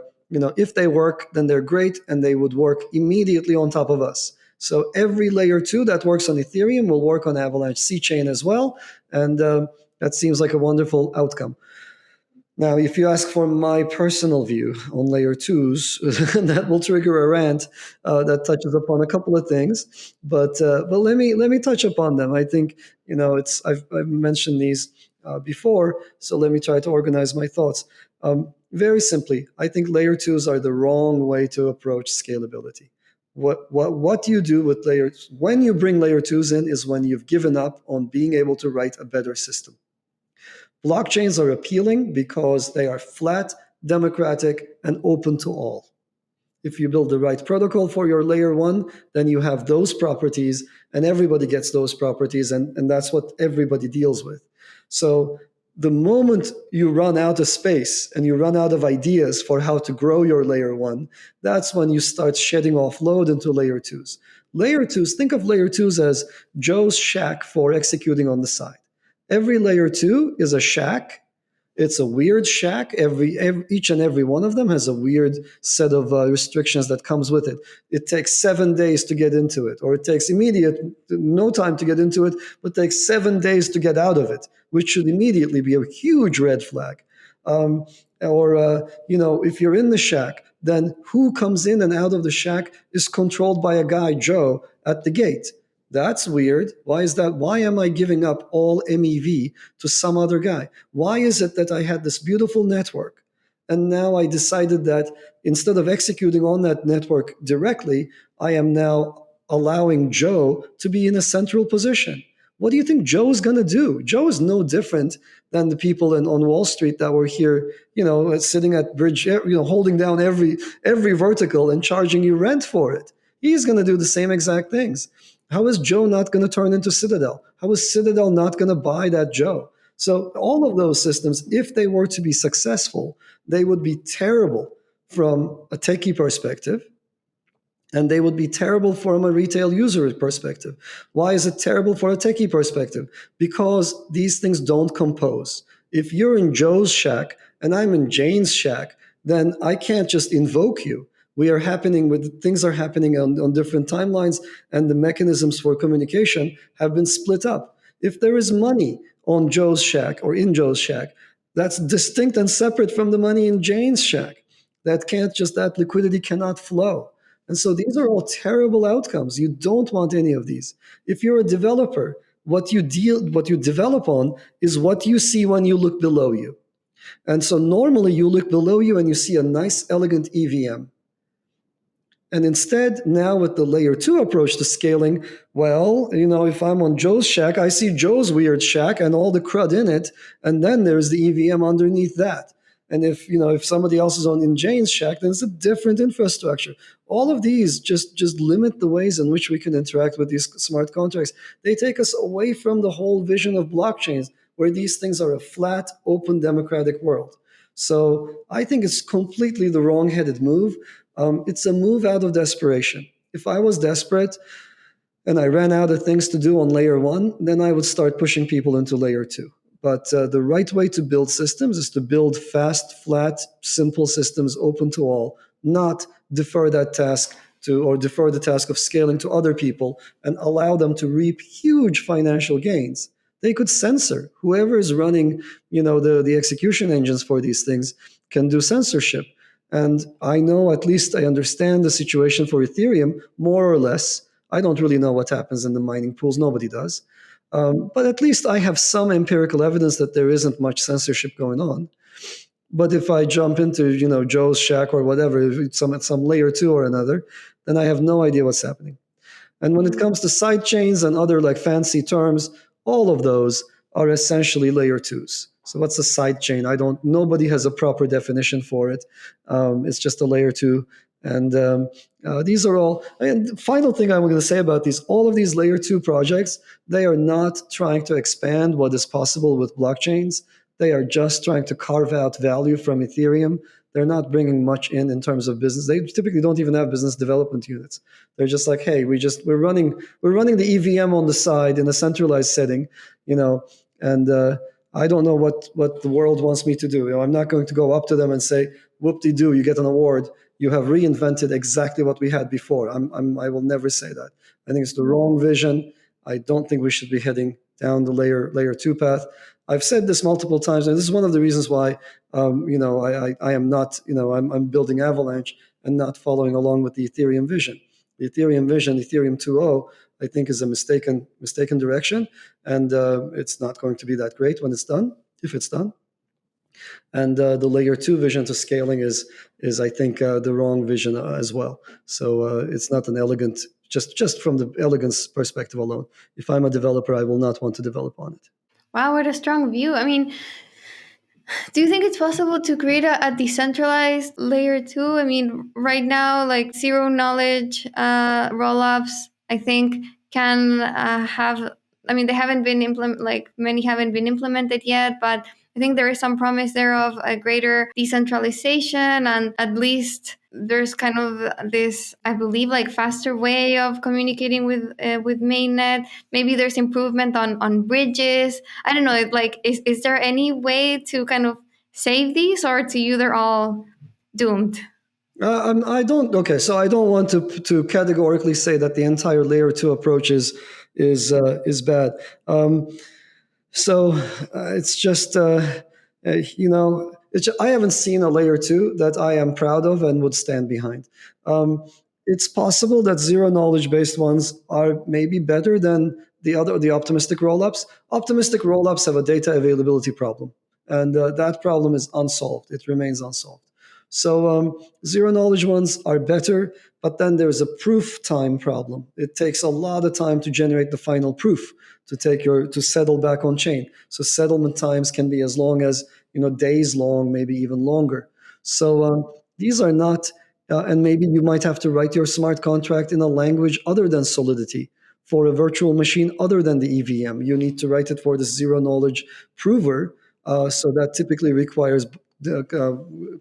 if they work, then they're great, and they would work immediately on top of us. So every layer 2 that works on Ethereum will work on Avalanche Cchain as well, and that seems like a wonderful outcome. Now, if you ask for my personal view on layer 2s, that will trigger a rant that touches upon a couple of things. But let me touch upon them. I think I've mentioned these before, so let me try to organize my thoughts. Very simply, I think layer 2s are the wrong way to approach scalability. What you do with layers when you bring layer 2s in is when you've given up on being able to write a better system. Blockchains are appealing because they are flat, democratic, and open to all. If you build the right protocol for your layer 1, then you have those properties, and everybody gets those properties, and that's what everybody deals with. So the moment you run out of space and you run out of ideas for how to grow your layer 1, that's when you start shedding off load into layer 2s. Layer twos, think of layer twos as Joe's shack for executing on the side. Every layer two is a shack. It's a weird shack. Each and every one of them has a weird set of restrictions that comes with it. It takes 7 days to get into it, or it takes no time to get into it, but takes 7 days to get out of it, which should immediately be a huge red flag. If you're in the shack, then who comes in and out of the shack is controlled by a guy, Joe, at the gate. That's weird. Why is that? Why am I giving up all MEV to some other guy? Why is it that I had this beautiful network and now I decided that instead of executing on that network directly, I am now allowing Joe to be in a central position? What do you think Joe's going to do? Joe is no different than the people on Wall Street that were here, sitting at bridge, holding down every vertical and charging you rent for it. He's going to do the same exact things. How is Joe not going to turn into Citadel? How is Citadel not going to buy that Joe? So all of those systems, if they were to be successful, they would be terrible from a techie perspective, and they would be terrible from a retail user perspective. Why is it terrible for a techie perspective? Because these things don't compose. If you're in Joe's shack and I'm in Jane's shack, then I can't just invoke you. Things are happening on different timelines, and the mechanisms for communication have been split up. If there is money on Joe's shack or in Joe's shack, that's distinct and separate from the money in Jane's shack. That liquidity cannot flow. And so these are all terrible outcomes. You don't want any of these. If you're a developer, what you develop on is what you see when you look below you. And so normally you look below you and you see a nice, elegant EVM. And instead, now with the layer 2 approach to scaling, if I'm on Joe's shack, I see Joe's weird shack and all the crud in it, and then there's the EVM underneath that. And if somebody else is in Jane's shack, then it's a different infrastructure. All of these just limit the ways in which we can interact with these smart contracts. They take us away from the whole vision of blockchains, where these things are a flat, open, democratic world. So I think it's completely the wrong-headed move. It's a move out of desperation. If I was desperate and I ran out of things to do on layer 1, then I would start pushing people into layer 2. But the right way to build systems is to build fast, flat, simple systems open to all, not defer the task of scaling to other people and allow them to reap huge financial gains. They could censor. Whoever is running, the execution engines for these things can do censorship. And I understand the situation for Ethereum, more or less. I don't really know what happens in the mining pools. Nobody does. But at least I have some empirical evidence that there isn't much censorship going on. But if I jump into, Joe's shack or whatever, some layer 2 or another, then I have no idea what's happening. And when it comes to side chains and other fancy terms, all of those are essentially layer 2s. So what's a side chain? Nobody has a proper definition for it. It's just a layer 2. And these are all, and the final thing I'm going to say about all of these layer 2 projects, they are not trying to expand what is possible with blockchains. They are just trying to carve out value from Ethereum. They're not bringing much in terms of business. They typically don't even have business development units. They're just like, hey, we're running the EVM on the side in a centralized setting, and I don't know what the world wants me to do. I'm not going to go up to them and say, whoop-de-doo, you get an award. You have reinvented exactly what we had before. I will never say that. I think it's the wrong vision. I don't think we should be heading down the layer 2 path. I've said this multiple times, and this is one of the reasons why I am not, I'm building Avalanche and not following along with the Ethereum vision. The Ethereum vision, Ethereum 2.0, I think is a mistaken direction, and it's not going to be that great when it's done, if it's done. And the layer 2 vision to scaling is I think the wrong vision as well. So it's not an elegant, just from the elegance perspective alone. If I'm a developer, I will not want to develop on it.
Wow, what a strong view. I mean, do you think it's possible to create a decentralized layer 2? I mean, right now, zero knowledge rollups, I think, can have I mean, they haven't been many haven't been implemented yet, but I think there is some promise there of a greater decentralization, and at least there's kind of this, I believe, like faster way of communicating with mainnet. Maybe there's improvement on bridges. I don't know. Like, is there any way to kind of save these, or to you they're all doomed?
I don't. Okay, so I don't want to categorically say that the entire layer two approach is bad. So it's just I haven't seen a layer two that I am proud of and would stand behind. It's possible that zero knowledge based ones are maybe better than the optimistic rollups. Optimistic rollups have a data availability problem, and that problem is unsolved. It remains unsolved. So zero knowledge ones are better, but then there's a proof time problem. It takes a lot of time to generate the final proof to settle back on chain. So settlement times can be as long as days long, maybe even longer. So these are not, and maybe you might have to write your smart contract in a language other than Solidity for a virtual machine other than the EVM. You need to write it for the zero knowledge prover. So that typically requires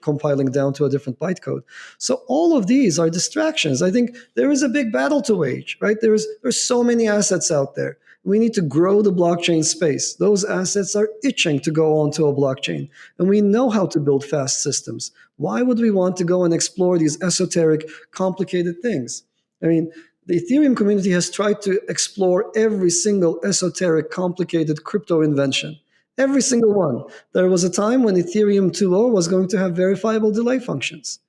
compiling down to a different bytecode. So all of these are distractions. I think there is a big battle to wage, right? There's so many assets out there. We need to grow the blockchain space. Those assets are itching to go onto a blockchain, and we know how to build fast systems. Why would we want to go and explore these esoteric, complicated things? I mean, the Ethereum community has tried to explore every single esoteric, complicated crypto invention. Every single one. There was a time when Ethereum 2.0 was going to have verifiable delay functions.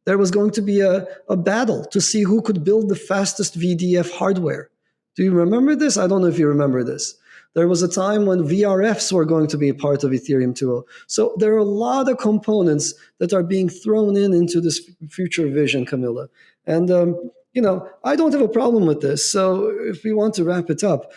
There was going to be a battle to see who could build the fastest VDF hardware. Do you remember this? I don't know if you remember this. There was a time when VRFs were going to be part of Ethereum 2.0. So there are a lot of components that are being thrown into this future vision, Camilla. And, I don't have a problem with this. So if we want to wrap it up,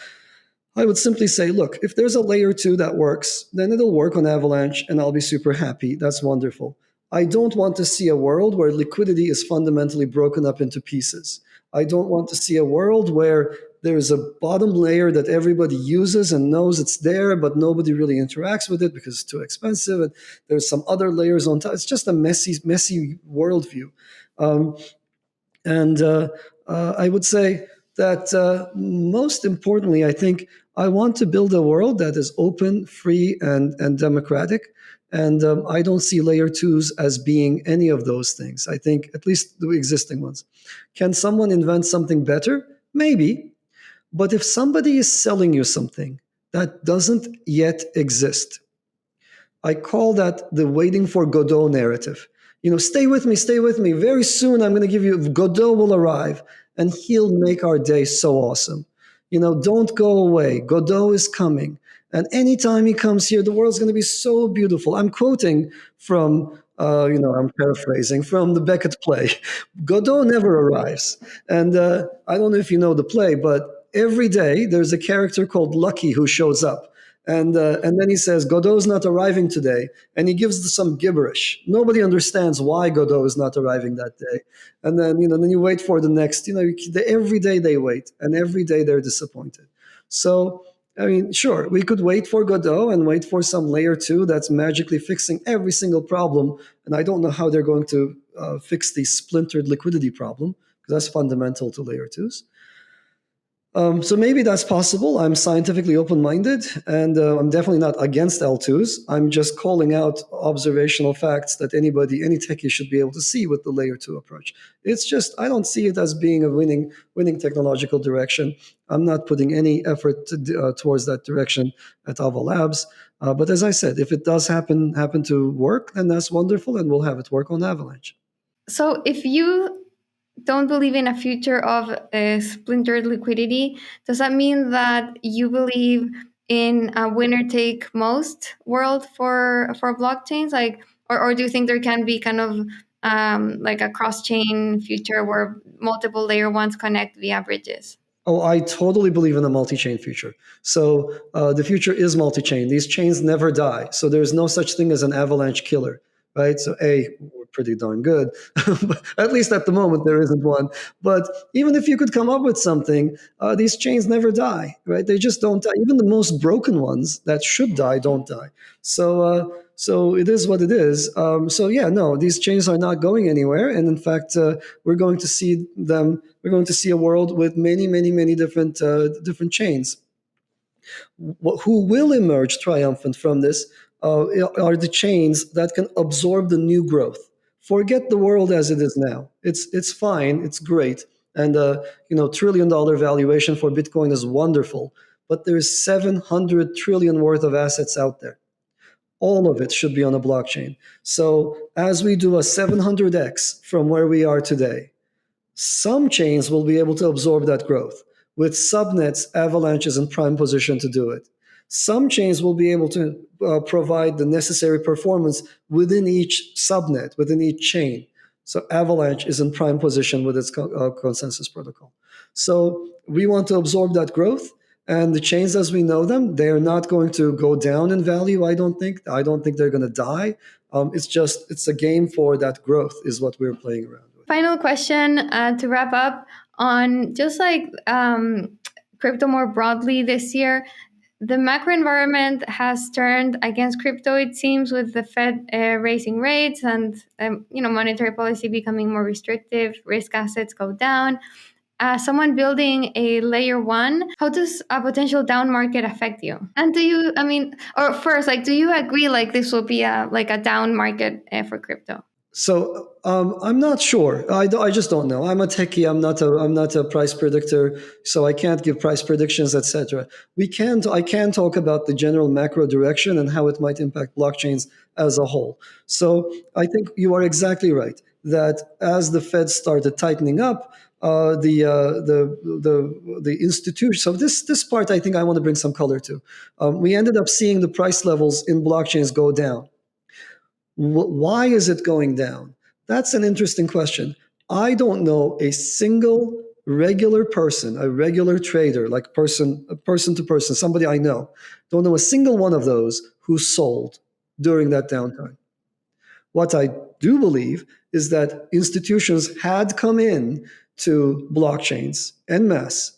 I would simply say, look, if there's a layer two that works, then it'll work on Avalanche and I'll be super happy. That's wonderful. I don't want to see a world where liquidity is fundamentally broken up into pieces. I don't want to see a world where there's a bottom layer that everybody uses and knows it's there, but nobody really interacts with it because it's too expensive. And there's some other layers on top. It's just a messy worldview. I would say that most importantly, I think I want to build a world that is open, free, and democratic. And I don't see layer twos as being any of those things. I think at least the existing ones. Can someone invent something better? Maybe. But if somebody is selling you something that doesn't yet exist, I call that the waiting for Godot narrative. Stay with me, stay with me. Very soon I'm going to give you, Godot will arrive and he'll make our day so awesome. Don't go away. Godot is coming. And anytime he comes here, the world's going to be so beautiful. I'm quoting from, I'm paraphrasing from the Beckett play. Godot never arrives. And I don't know if you know the play, but every day there's a character called Lucky who shows up. And then he says, Godot's not arriving today. And he gives some gibberish. Nobody understands why Godot is not arriving that day. And then, then you wait for the next, every day they wait and every day they're disappointed. So, I mean, sure, we could wait for Godot and wait for some layer two that's magically fixing every single problem. And I don't know how they're going to fix the splintered liquidity problem, because that's fundamental to layer twos. So maybe that's possible. I'm scientifically open-minded, and I'm definitely not against L2s. I'm just calling out observational facts that any techie should be able to see with the layer 2 approach. It's just, I don't see it as being a winning technological direction. I'm not putting any effort towards that direction at Ava Labs. But as I said, if it does happen to work, then that's wonderful, and we'll have it work on Avalanche.
So if you don't believe in a future of splintered liquidity, does that mean that you believe in a winner-take-most world for blockchains? Or do you think there can be kind of like a cross-chain future where multiple layer ones connect via bridges?
Oh, I totally believe in a multi-chain future. So the future is multi-chain. These chains never die. So there's no such thing as an avalanche killer, right? So pretty darn good. But at least at the moment, there isn't one. But even if you could come up with something, these chains never die, right? They just don't die. Even the most broken ones that should die don't die. So it is what it is. So yeah, no, these chains are not going anywhere. And in fact, we're going to see them. We're going to see a world with many, many, many different chains. Who will emerge triumphant from this are the chains that can absorb the new growth. Forget the world as it is now. It's fine. It's great. And $1 trillion valuation for Bitcoin is wonderful. But there's 700 trillion worth of assets out there. All of it should be on a blockchain. So as we do a 700x from where we are today, some chains will be able to absorb that growth. With subnets, Avalanche is in prime position to do it. Some chains will be able to provide the necessary performance within each subnet, within each chain. So Avalanche is in prime position with its consensus protocol. So we want to absorb that growth. And the chains as we know them, they're not going to go down in value, I don't think. I don't think they're going to die. It's a game for that growth is what we're playing around.
Final question to wrap up on just like crypto more broadly this year. The macro environment has turned against crypto, it seems, with the Fed raising rates and monetary policy becoming more restrictive, risk assets go down. As someone building a layer one, how does a potential down market affect you? And do you agree like this will be a down market for crypto?
So I'm not sure. I just don't know. I'm a techie. I'm not a price predictor, so I can't give price predictions, etc. I can talk about the general macro direction and how it might impact blockchains as a whole. So I think you are exactly right that as the Fed started tightening up, the institution. So this part I think I want to bring some color to. We ended up seeing the price levels in blockchains go down. Why is it going down? That's an interesting question. I don't know a single regular person, a regular trader, like person to person, somebody I know, don't know a single one of those who sold during that downtime. What I do believe is that institutions had come in to blockchains en masse.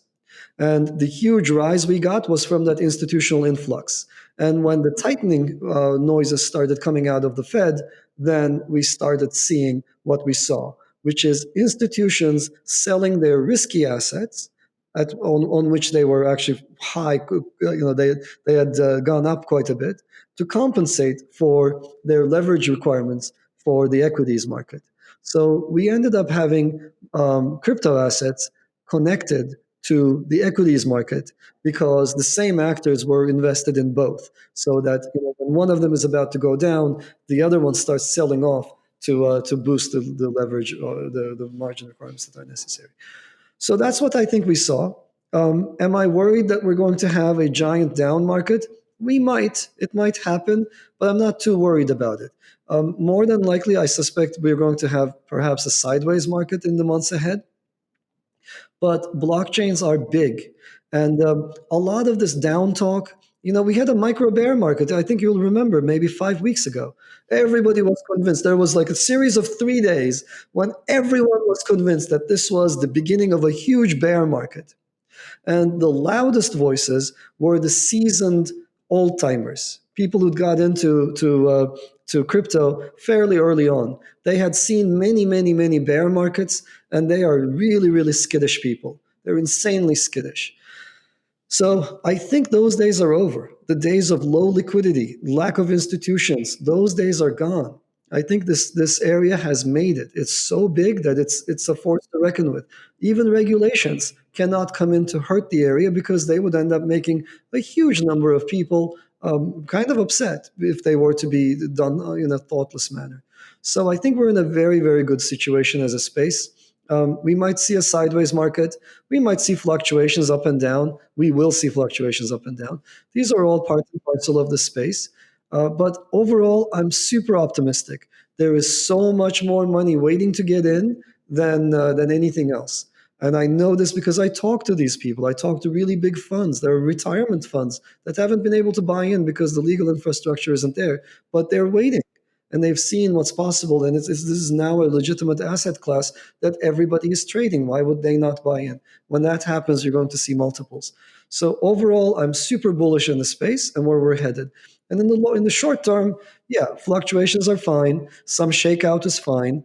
And the huge rise we got was from that institutional influx. And when the tightening noises started coming out of the Fed, then we started seeing what we saw, which is institutions selling their risky assets on which they were actually high. They had gone up quite a bit to compensate for their leverage requirements for the equities market. So we ended up having crypto assets connected to the equities market because the same actors were invested in both. So that when one of them is about to go down, the other one starts selling off to boost the leverage or the margin requirements that are necessary. So that's what I think we saw. Am I worried that we're going to have a giant down market? We might. It might happen, but I'm not too worried about it. More than likely, I suspect we're going to have perhaps a sideways market in the months ahead. But blockchains are big. And a lot of this down talk, we had a micro bear market. I think you'll remember maybe 5 weeks ago. Everybody was convinced. There was like a series of 3 days when everyone was convinced that this was the beginning of a huge bear market. And the loudest voices were the seasoned old timers, people who got into crypto fairly early on. They had seen many, many, many bear markets, and they are really, really skittish people. They're insanely skittish. So I think those days are over. The days of low liquidity, lack of institutions, those days are gone. I think this area has made it. It's so big that it's a force to reckon with. Even regulations cannot come in to hurt the area because they would end up making a huge number of people kind of upset if they were to be done in a thoughtless manner. So I think we're in a very, very good situation as a space. We might see a sideways market. We might see fluctuations up and down. We will see fluctuations up and down. These are all part and parcel of the space. But overall, I'm super optimistic. There is so much more money waiting to get in than anything else. And I know this because I talk to these people. I talk to really big funds. There are retirement funds that haven't been able to buy in because the legal infrastructure isn't there, but they're waiting. and they've seen what's possible, and this is now a legitimate asset class that everybody is trading. Why would they not buy in? When that happens, you're going to see multiples. So overall, I'm super bullish in the space and where we're headed. And in the short term, yeah, fluctuations are fine. Some shakeout is fine.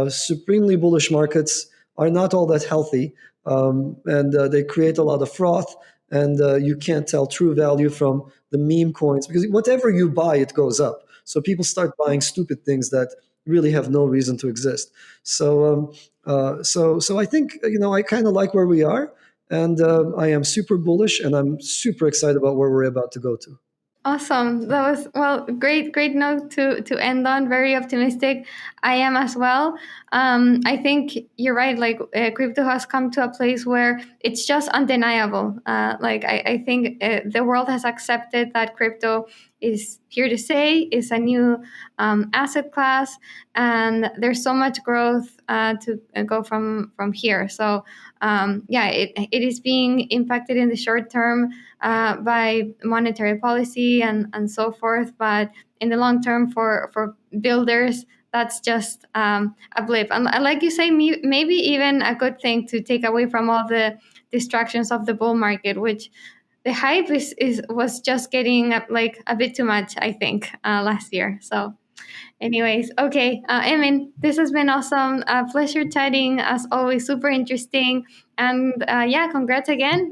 Supremely bullish markets are not all that healthy, and they create a lot of froth. And you can't tell true value from the meme coins, because whatever you buy, it goes up. So people start buying stupid things that really have no reason to exist. So I think I kind of like where we are, and I am super bullish, and I'm super excited about where we're about to go to.
Awesome. That was, well, great note to end on. Very optimistic. I am as well. I think you're right. Like crypto has come to a place where it's just undeniable. I think the world has accepted that crypto is here to stay, is a new asset class, and there's so much growth to go from here. So it is being impacted in the short term by monetary policy and so forth. But in the long term, for builders, that's just a blip. And like you say, maybe even a good thing to take away from all the distractions of the bull market, which the hype was just getting like a bit too much, I think, last year. So anyways, okay, Emin, this has been awesome. Pleasure chatting as always. Super interesting, and congrats again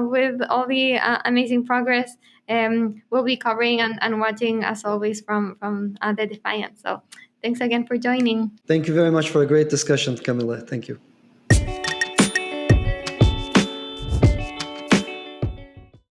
with all the amazing progress. We'll be covering and watching as always from the Defiant. So thanks again for joining.
Thank you very much for a great discussion, Camila. Thank you.